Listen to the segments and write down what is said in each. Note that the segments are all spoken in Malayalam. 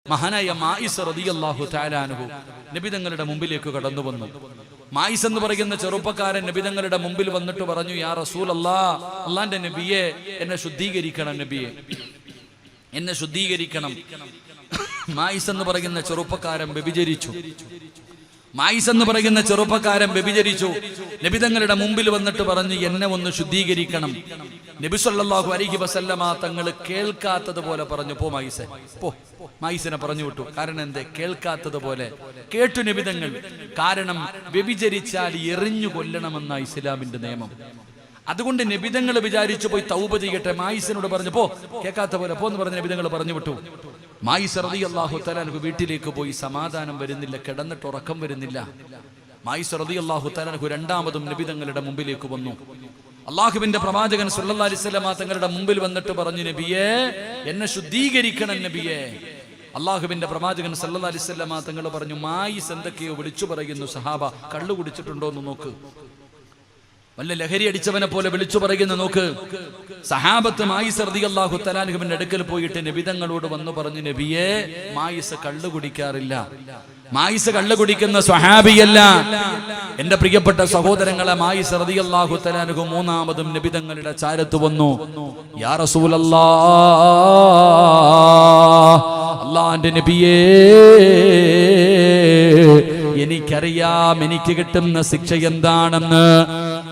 മഹാനായ മായിസ് റളിയല്ലാഹു തആല അൻഹു നബി തങ്ങളുടെ മുമ്പിലേക്ക് കടന്നു വന്നു. മായിസ് എന്ന് പറയുന്ന ചെറുപ്പക്കാരൻ നബി തങ്ങളുടെ മുമ്പിൽ വന്നിട്ട് പറഞ്ഞു, യാ റസൂലല്ലാഹ്, അല്ലാഹുവിന്റെ നബിയെ, എന്നെ ശുദ്ധീകരിക്കണം, നബിയെ എന്നെ ശുദ്ധീകരിക്കണം. മായിസ് എന്ന് പറയുന്ന ചെറുപ്പക്കാരൻ വ്യഭിചരിച്ചു. നബി തങ്ങളുടെ മുമ്പിൽ വന്നിട്ട് പറഞ്ഞു, എന്നെ ഒന്ന് ശുദ്ധീകരിക്കണം. നബി സല്ലല്ലാഹു അലൈഹി വസല്ലമ തങ്ങൾ കേൾക്കാത്തത് പോലെ പറഞ്ഞു, പോ മായിസെ, പോ. മായിസിനെ പറഞ്ഞു വിട്ടു. കാരണം എന്തേ? കേൾക്കാത്തത് പോലെ കേട്ടു നബി തങ്ങൾ. കാരണം വ്യഭിചരിച്ചാൽ എറിഞ്ഞു കൊല്ലണമെന്ന ഇസ്ലാമിന്റെ നിയമം. അതുകൊണ്ട് നബി തങ്ങൾ വിചാരിച്ചു പോയി തൗബ ചെയ്യട്ടെ. മായിസിനോട് പറഞ്ഞു, പോ, കേൾക്കാത്ത പോലെ പോ എന്ന് പറഞ്ഞ് നബി തങ്ങൾ പറഞ്ഞു വിട്ടു. മായിസ് റളിയല്ലാഹു തആല അൻഹു വീട്ടിലേക്ക് പോയി. സമാധാനം വരുന്നില്ല, കിടന്നിട്ട് ഉറക്കം വരുന്നില്ല. മായിസ് റളിയല്ലാഹു തആല അൻഹു രണ്ടാമതും നബി തങ്ങളുടെ മുമ്പിലേക്ക് വന്നു. അല്ലാഹുവിന്റെ പ്രവാചകൻ സല്ലല്ലാഹു അലൈഹി വസല്ലം തങ്ങളുടെ മുമ്പിൽ വന്നിട്ട് പറഞ്ഞു, നബിയെ, എന്നെ ശുദ്ധീകരിക്കണം നബിയെ. അല്ലാഹുവിന്റെ പ്രവാചകൻ സല്ലല്ലാഹു അലൈഹി വസല്ലം തങ്ങൾ പറഞ്ഞു, മായിസ് എന്തൊക്കെയോ വിളിച്ചു പറയുന്നു. സഹാബ, കള്ളു കുടിച്ചിട്ടുണ്ടോ എന്ന് നോക്ക്. വല്ല ലഹരി അടിച്ചവനെ പോലെ വിളിച്ചു പറയുന്ന നോക്ക്. സഹാബത്ത് മായിസ് റളിയല്ലാഹു തആല അൻഹുവിന്റെ അടുക്കൽ പോയിട്ട് നബി തങ്ങളോട് വന്നു പറഞ്ഞു, നബിയെ, മായിസ് കള്ളു കുടിക്കാറില്ല. മായിസ് കള്ളു കുടിക്കുന്ന സ്വഹാബിയല്ല. എന്റെ പ്രിയപ്പെട്ട സഹോദരങ്ങളെ, മായിസ് റളിയല്ലാഹു തആല അൻഹു മൂന്നാമതും നബി തങ്ങളുടെ ചാരത്ത് വന്നു. യാ റസൂലല്ലാഹ്, അല്ലാഹുവിന്റെ നബിയേ, എനിക്കറിയാം എനിക്ക് കിട്ടുന്ന ശിക്ഷ എന്താണെന്ന്.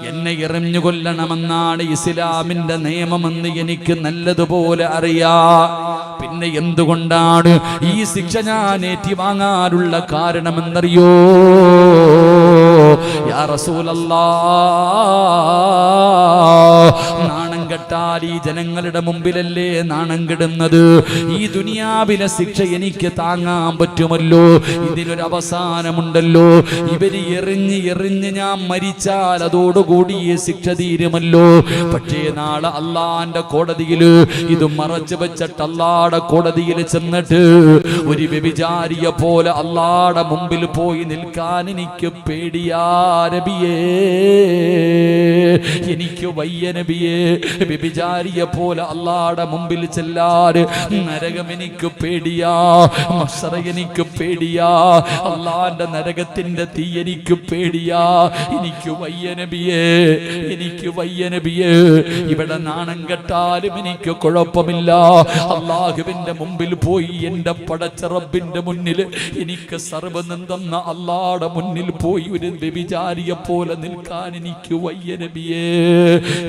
എന്നെ എറിഞ്ഞു കൊല്ലണമെന്നാണ് ഇസ്ലാമിന്റെ നിയമമെന്ന് എനിക്ക് നല്ലതുപോലെ അറിയാം. പിന്നെ എന്തുകൊണ്ടാണ് ഈ ശിക്ഷ ഞാൻ ഏറ്റുവാങ്ങാനുള്ള കാരണമെന്നറിയോ? യാ റസൂലല്ലാഹ്, നാണം കെട്ടാൽ ഈ ജനങ്ങളുടെ മുമ്പിലല്ലേ നാണം കെടുന്നത്? ഈ ദുനിയാവിലെ ശിക്ഷ എനിക്ക് താങ്ങാൻ പറ്റുമല്ലോ? ഇതിനൊരു അവസാനമുണ്ടല്ലോ. ഇവര് എറിഞ്ഞ് ഞാൻ മരിച്ചാൽ അതോടുകൂടി ഈ ശിക്ഷ തീരുമല്ലോ. പക്ഷേ നാളെ അള്ളാന്റെ കോടതിയിൽ ഇത് മറച്ചു വെച്ചിട്ട് അള്ളാടെ കോടതിയിൽ ചെന്നിട്ട് ഒരു വ്യഭിചാരിയെ പോലെ അള്ളാടെ മുമ്പിൽ പോയി നിൽക്കാൻ എനിക്ക് പേടിയാ നബിയേ, എനിക്ക് വയ്യ നബിയേ. വ്യഭിചാരിയെ പോലെ അള്ളാടെ മുമ്പിൽ ചെല്ലാറ് നരകം എനിക്ക് പേടിയാ, മഹ്ശറ എനിക്ക് പേടിയാ, അള്ളാന്റെ നരകത്തിന്റെ തീ എനിക്ക് പേടിയാ. എനിക്ക് വയ്യ നബിയേ, എനിക്ക് വയ്യ നബിയേ. ഇവിടെ നാണം കെട്ടാലും എനിക്ക് കുഴപ്പമില്ല. അള്ളാഹുവിന്റെ മുമ്പിൽ പോയി എന്റെ പടച്ച റബ്ബിന്റെ മുന്നിൽ എനിക്ക് സർവ്വം തന്ന അള്ളാടെ മുന്നിൽ പോയി ഒരു വ്യഭിചാരിയെ പോലെ നിൽക്കാൻ എനിക്ക് വയ്യ നബിയേ.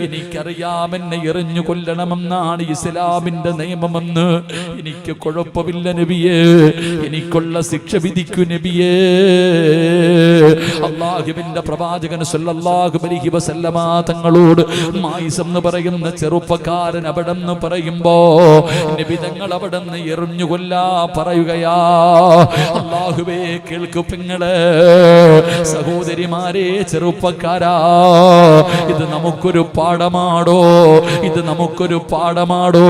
എനിക്കറിയാം എന്നെ എറിഞ്ഞു കൊല്ലണമെന്നാണ് ഇസ്ലാമിന്റെ നിയമമെന്ന്. എനിക്ക് കുഴപ്പമില്ല നബിയേ, എനിക്കുള്ള ശിക്ഷ വിധിക്കൂ നബിയേ. അല്ലാഹുവിന്റെ പ്രവാചകൻ സല്ലല്ലാഹു അലൈഹി വസല്ലമ തങ്ങളോട് മായിസ് എന്ന് പറയുന്ന ചെറുപ്പക്കാരൻ അവിടെ നിന്ന് പറയുമ്പോ നബി തങ്ങൾ അവിടെ നിന്ന് എറിഞ്ഞു കൊല്ലാ പറയുകയാ. അല്ലാഹുവേ, കേൾക്കു പെങ്ങളെ, സഹോദരിമാരെ, ചെറുപ്പക്കാരാ, ഇത് നമുക്കൊരു പാഠമാടോ, ഇത് നമുക്കൊരു പാഠമാടോ.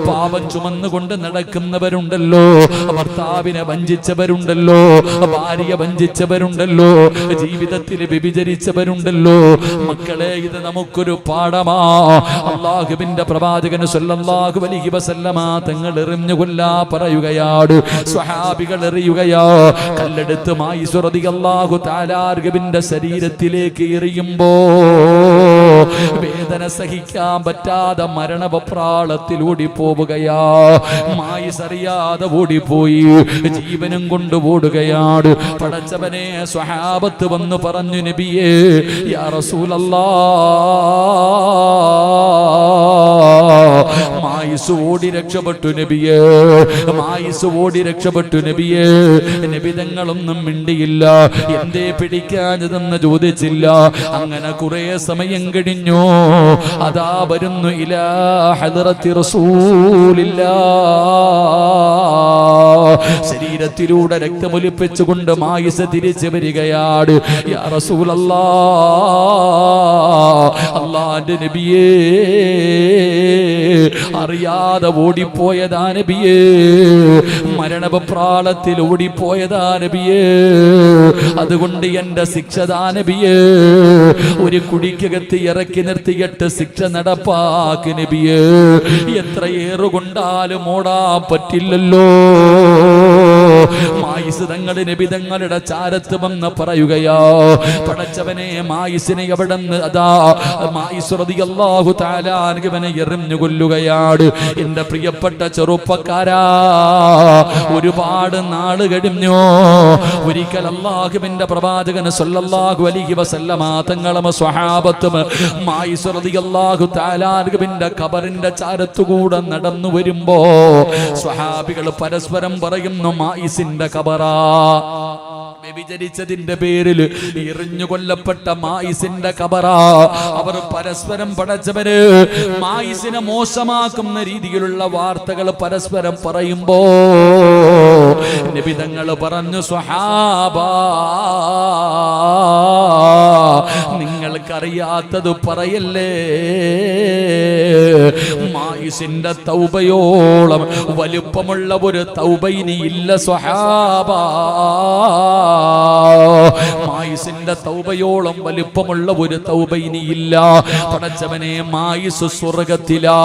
പാപം ചുമന്നുകൊണ്ട് നടക്കുന്നവരുണ്ടല്ലോ, ഭർത്താവിനെ വഞ്ചിച്ചവരുണ്ടല്ലോ, ഭാര്യ വഞ്ചിച്ചവരുണ്ടല്ലോ, ജീവിതത്തിൽ വ്യഭിചരിച്ചവരുണ്ടല്ലോ. മക്കളെ, ഇത് നമുക്കൊരു പാഠമാ. അല്ലാഹുവിന്റെ പ്രവാചകൻ സല്ലല്ലാഹു അലൈഹി വസല്ലമ തങ്ങൾ എറിഞ്ഞു കൊല്ലാ പറയുകയാണ്. സ്വഹാബികൾ എറിയുകയാ. കല്ലെടുത്ത് മായിസ് റളിയല്ലാഹു തആല അൻഹുവിന്റെ ശരീരത്തിലേക്ക് എറിയുമ്പോ വേദന സഹിക്കാൻ പറ്റാതെ മരണവപ്രാളത്തിൽ ഓടിപ്പോവുകയാ. മായിസ് അറിയാതെ ഓടിപ്പോയി, ജീവനും കൊണ്ട് ഓടുകയാണ്. പടച്ചവനെ, സ്വഹാബത്ത് വന്നു പറഞ്ഞു, നബിയേ, യാ റസൂലല്ലാഹ്, മായിസ് ഓടി രക്ഷപ്പെട്ടു നബിയേ, മായിസ് ഓടി രക്ഷപ്പെട്ടു നബിയേ. നബി തങ്ങളൊന്നും മിണ്ടിയില്ല. എന്തേ പിടിക്കാഞ്ഞതെന്ന് ചോദിച്ചില്ല. അങ്ങനെ കുറെ സമയം കഴിഞ്ഞു. അതാ വരുന്നു ഇലാ ഹദ്റത്തി റസൂലില്ലാഹ്. ശരീരത്തിലൂടെ രക്തമൊലിപ്പിച്ചുകൊണ്ട് മായിസ് തിരിച്ചു വരികയാണ്. യാ റസൂലല്ലാഹ്, അല്ലാഹുവിന്റെ നബിയേ, അറിയാതെ ഓടിപ്പോയതാ നബിയേ, മരണപ്രാളത്തിൽ ഓടിപ്പോയതാ നബിയേ. അതുകൊണ്ട് എന്റെ ശിക്ഷ താ നബിയേ. ഒരു കുടിക്കകത്ത് ഇറക്കി നിർത്തിയിട്ട് ശിക്ഷ നടപ്പാക്ക് നബിയേ. എത്ര ഏറുകൊണ്ടാലും ഓടാൻ പറ്റില്ലല്ലോ. മായിസ് തങ്ങളുടെ നബി തങ്ങളുടെ ചാരത്ത് വന്ന് പറയുകയോ, പടച്ചവനെ മായിസിനെ എവിടെന്ന് അതാ മായിസ് റളിയല്ലാഹു തആല അൻഹുവിനെ എറിഞ്ഞു കൊല്ലുകയാണ്. എന്റെ പ്രിയപ്പെട്ട ചെറുപ്പക്കാരാ, ഒരുപാട് നാള് കഴിഞ്ഞു. ഒരിക്കൽ അല്ലാഹുവിന്റെ പ്രവാചകൻ സല്ലല്ലാഹു അലൈഹി വസല്ലമ തങ്ങളും സ്വഹാബത്തും മായിസ് റളിയല്ലാഹു തആല അൻഹുവിന്റെ ഖബറിന്റെ ചാരത്തുകൂടെ നടന്നു വരുമ്പോ സ്വഹാബികൾ പരസ്പരം പറയുന്നു, മായിസിന്റെ ഖബറാ. വ്യഭിചരിച്ചതിന്റെ പേരിൽ എറിഞ്ഞു കൊല്ലപ്പെട്ട മായിസിന്റെ ഖബറാ. അവർ പരസ്പരം പടച്ചവര് മായിസിനെ മോശമാക്കുന്ന രീതിയിലുള്ള വാർത്തകൾ പരസ്പരം പറയുമ്പോ നബി തങ്ങൾ പറഞ്ഞു, സ്വഹാബാ, നിങ്ങൾക്കറിയാത്തത് പറയല്ലേ. മായിസിന്റെ തൗബയോളം വലുപ്പമുള്ള ഒരു തൗബ ഇനിയില്ല സ്വഹാബാ. മായിസിന്റെ തൗബയോളം വലുപ്പമുള്ള ഒരു തൗബ ഇനിയില്ല. പടച്ചവനെ, മായിസ് സ്വർഗത്തിലാ,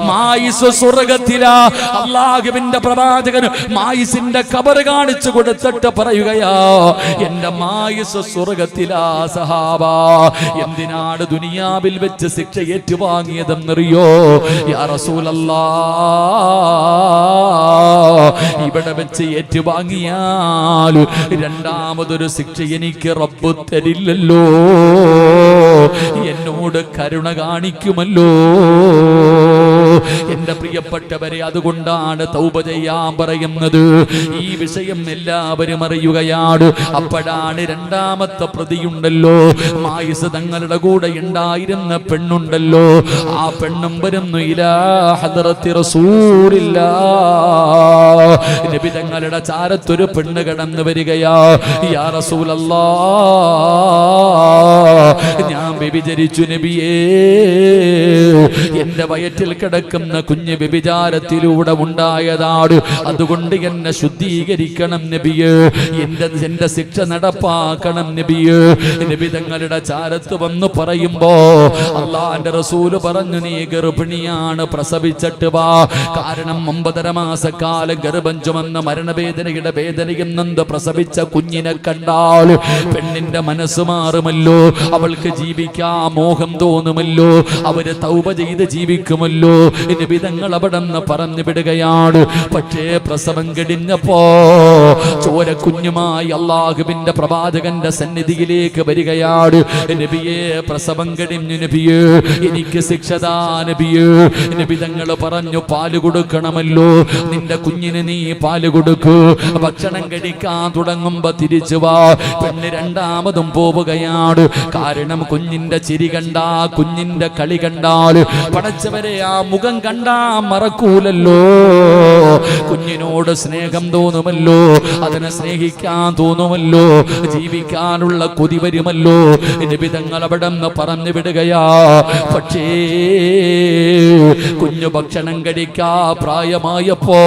മായിസ് സ്വർഗത്തിലാ. അല്ലാഹുവിന്റെ പ്രവാചകൻ മായിസിന്റെ ഖബർ കാണിച്ചു കൊടുത്തിട്ട് പറയുകയാ, എന്റെ മായിസ് സ്വർഗത്തിലാ സഹാബാ. എന്തിനാണ് ദുനിയാവിൽ വെച്ച് ശിക്ഷ ഏറ്റുവാങ്ങിയതെന്നറിയോ? യാ റസൂലല്ലാഹ്, ഇവിടെ വെച്ച് ഏറ്റുവാങ്ങിയാൽ രണ്ടാമതൊരു ശിക്ഷ എനിക്ക് റബ്ബ് തരില്ലല്ലോ, എന്നോട് കരുണ കാണിക്കുമല്ലോ. എന്റെ പ്രിയപ്പെട്ടവരെ, അതുകൊണ്ടാണ് തൗബ ചെയ്യാൻ പറയുന്നത്. ഈ വിഷയം എല്ലാവരും അറിയുകയാണ്. അപ്പോഴാണ് രണ്ടാമത്തെ പ്രതിയുണ്ടല്ലോ, മായിസ് തങ്ങളുടെ കൂടെ ഉണ്ടായിരുന്ന പെണ്ണുണ്ടല്ലോ, ആ പെണ്ണും വരുന്നു ഇലാ ഹദ്റത്തി റസൂലില്ലാഹ്. നബി തങ്ങളുടെ ചാരത്തൊരു പെണ്ണ് കടന്നു വരികയാ. യാ റസൂലല്ലാഹ്, ഞാൻ വ്യഭിചരിച്ചു നബിയേ, എന്റെ വയറ്റിൽ കിടക്കുന്ന കുഞ്ഞ് വ്യഭിചാരത്തിലൂടെ ഉണ്ടായതാണ്, അതുകൊണ്ട് എന്നെ ശുദ്ധീകരിക്കണം നബിയേ, എന്റെ ശിക്ഷ നടപ്പാക്കണം നബിയേ. നബി തങ്ങളുടെ ചാരത്ത് വന്ന് പറയുമ്പോ അല്ലാഹുവിന്റെ റസൂല് പറഞ്ഞു, നീ ഗർഭിണിയാണ്, പ്രസവിച്ചിട്ട് വാ. കാരണം 9.5 മാസക്കാലം ഗർഭം ചുമന്ന മരണവേദനയുടെ വേദനയും നൊന്ത് പ്രസവിച്ച കുഞ്ഞിനെ കണ്ടാൽ പെണ്ണിന്റെ മനസ്സ് മാറുമല്ലോ, അവൾക്ക് ജീവിക്കാൻ മോഹം തോന്നുമല്ലോ, അവര് തൗബ ചെയ്ത് ജീവിക്കുമല്ലോ. നബി തങ്ങൾ അവിടെ നിന്ന് പറഞ്ഞു വിടുകയാണ്. പക്ഷേ പ്രസവം കഴിഞ്ഞപ്പോ ചോര കുഞ്ഞുമായി അല്ലാഹുവിന്റെ പ്രവാചകന്റെ സന്നിധിയിലേക്ക് വരികയാണ്. നബിയെ, പ്രസവം കഴിഞ്ഞു നബിയെ, എനിക്ക് ശിക്ഷതാ നബിയെ. നബി തങ്ങൾ പറഞ്ഞു, പാല് കൊടുക്കണമല്ലോ, നിന്റെ കുഞ്ഞിന് നീ പാല് കൊടുക്കൂ. ഭക്ഷണം കഴിക്കാൻ തുടങ്ങുമ്പോ തിരിച്ചു വാ. പെണ്ണ് രണ്ടാമതും പോവുകയാണ്. കാരണം കുഞ്ഞിന്റെ ചിരി കണ്ടാ, കുഞ്ഞിന്റെ കളി കണ്ടാൽ പടച്ചവരെ ആ മുഖം കണ്ടാ മറക്കൂലല്ലോ. കുഞ്ഞിനോട് സ്നേഹം തോന്നുമല്ലോ, അതിനെ സ്നേഹിക്കാൻ തോന്നുമല്ലോ, ജീവിക്കാനുള്ള കൊതി വരുമല്ലോ. നബി തങ്ങൾ അവിടെ നിന്ന് പറഞ്ഞു വിടുകയാ. പക്ഷേ കുഞ്ഞു ഭക്ഷണം കഴിക്കാ പ്രായമായപ്പോ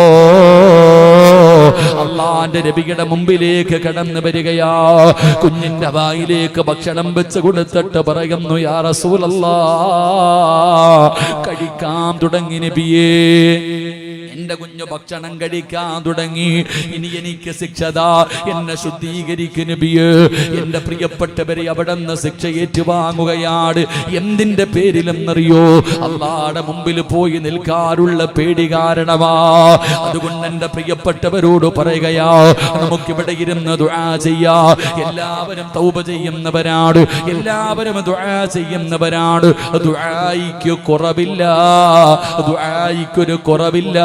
അല്ലാഹുവിന്റെ നബിയുടെ മുമ്പിലേക്ക് കടന്നു വരികയാ. കുഞ്ഞിന്റെ വായിലേക്ക് ഭക്ഷണം വെച്ച് കൊടുത്തിട്ട് പറയുന്നു, യാ റസൂലല്ലാഹ്, കഴിക്കാൻ തുടങ്ങി നബിയേ, എന്റെ കുഞ്ഞു ഭക്ഷണം കഴിക്കാൻ തുടങ്ങി, ഇനി എനിക്ക് ശിക്ഷതാ, എന്നെ ശുദ്ധീകരിക്കും നബിയേ. എന്റെ പ്രിയപ്പെട്ടവരെ, അവിടെ നിന്ന് ശിക്ഷ ഏറ്റുവാങ്ങുകയാണ്. എന്തിന്റെ പേരിലെന്നറിയോ? അല്ലാഹുവിന്റെ മുമ്പിൽ പോയി നിൽക്കാനുള്ള പേടി കാരണമാ. അതുകൊണ്ട് എന്റെ പ്രിയപ്പെട്ടവരോട് പറയുകയാ, നമുക്കിവിടെ ഇരുന്ന് ദുആ ചെയ്യാ. എല്ലാവരും തൗബ ചെയ്യുന്നവരാണ്, എല്ലാവരും ദുആ ചെയ്യുന്നവരാണ്. ദുആയിക്ക് കുറവില്ല, ദുആയിക്കൊരു കുറവില്ല.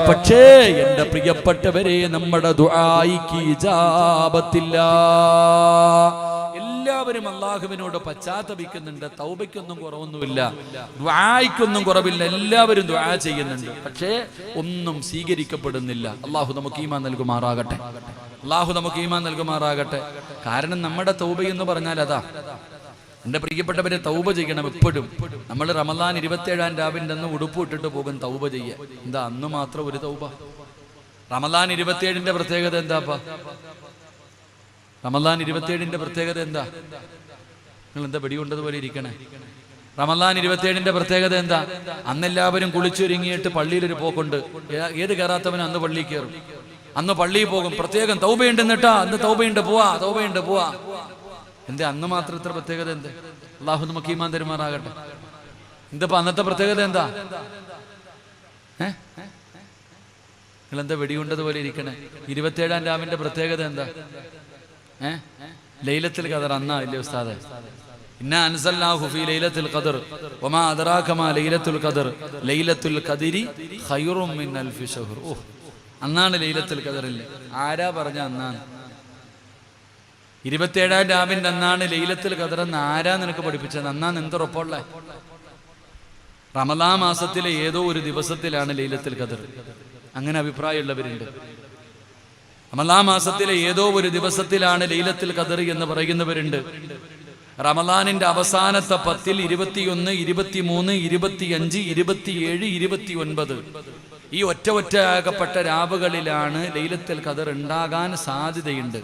പക്ഷേ എന്റെ പ്രിയപ്പെട്ടവരെ, നമ്മുടെ ദുആയിക്ക് ഇജാബത്തില്ല. എല്ലാവരും അല്ലാഹുവിനോട് പശ്ചാത്തപിക്കുന്നുണ്ട്, തൗബയ്ക്കൊന്നും കുറവൊന്നുമില്ല, ദുആയ്ക്കൊന്നും കുറവില്ല, എല്ലാവരും ദുആ ചെയ്യുന്നുണ്ട്. പക്ഷേ ഒന്നും സ്വീകരിക്കപ്പെടുന്നില്ല. അല്ലാഹു നമുക്ക് ഈമാൻ നൽകുമാറാകട്ടെ, അല്ലാഹു നമുക്ക് ഈമാൻ നൽകുമാറാകട്ടെ. കാരണം നമ്മുടെ തൗബ എന്ന് പറഞ്ഞാൽ അതാ. എന്റെ പ്രിയപ്പെട്ടവരെ, തൗബ ചെയ്യണം എപ്പോഴും. നമ്മൾ റമദാൻ 27-ാം രാവിന്റെ അന്ന് ഉടുപ്പ് ഇട്ടിട്ട് പോകും തൗബ ചെയ്യാൻ. എന്താ അന്ന് മാത്രം ഒരു തൗബ? റമദാൻ 27-ന്റെ പ്രത്യേകത എന്താപ്പാ? റമദാൻ 27-ന്റെ പ്രത്യേകത എന്താ? നിങ്ങൾ എന്താ വെടികൊണ്ടതുപോലെ ഇരിക്കണേ? റമദാൻ 27-ന്റെ പ്രത്യേകത എന്താ? അന്നെല്ലാവരും കുളിച്ചൊരുങ്ങിയിട്ട് പള്ളിയിലൊരു പോക്കുണ്ട്. ഏത് കയറാത്തവനും അന്ന് പള്ളിയിൽ കയറും. അന്ന് പള്ളിയിൽ പോകും, പ്രത്യേകം തൗബയുണ്ട് എന്നിട്ടാ, അന്ന് തൗബയുണ്ട് പോവാ. എന്താ അന്ന് മാത്രം ഇത്ര പ്രത്യേകത? എന്ത്? അള്ളാഹു നമുക്ക് ഈമാൻ തരുമാറാകട്ടെ. എന്തപ്പോ അന്നത്തെ പ്രത്യേകത എന്താ? നിങ്ങളെന്താ വെടിയുണ്ടതുപോലെ ഇരിക്കണേ? 27-ാം രാവിന്റെ പ്രത്യേകത എന്താ? ലൈലത്തുൽ ഖദർ അന്നാ ഇല്ലേ ഉസ്താദേ? ഇന്നാ അൻസൽനാഹു ഫീ ലൈലത്തുൽ ഖദർ വമാ അദ്റാക മാ ലൈലത്തുൽ ഖദർ ലൈലത്തുൽ ഖദരി ഖൈറും മിൻ അൽഫി ശഹർ. അന്നാണ് ലൈലത്തുൽ ഖദറിൽ. ആരാ പറഞ്ഞ അന്നാണ്? 27-ാം രാവിന്റെ അന്നാണ് ലൈലത്തുൽ ഖദർ എന്ന് ആരാ നിനക്ക് പഠിപ്പിച്ചത്? അന്നാണ് എന്തുറപ്പുള്ള? റമദാൻ മാസത്തിലെ ഏതോ ഒരു ദിവസത്തിലാണ് ലൈലത്തുൽ ഖദർ. അങ്ങനെ അഭിപ്രായമുള്ളവരുണ്ട്. റമദാൻ മാസത്തിലെ ഏതോ ഒരു ദിവസത്തിലാണ് ലൈലത്തുൽ ഖദർ എന്ന് പറയുന്നവരുണ്ട്. റമദാനിന്റെ അവസാനത്തെ 10, 21, 23, 25, 27, 29 ഈ ഒറ്റയാകപ്പെട്ട രാവുകളിലാണ് ലൈലത്തുൽ ഖദർ ഉണ്ടാകാൻ സാധ്യതയുണ്ട്.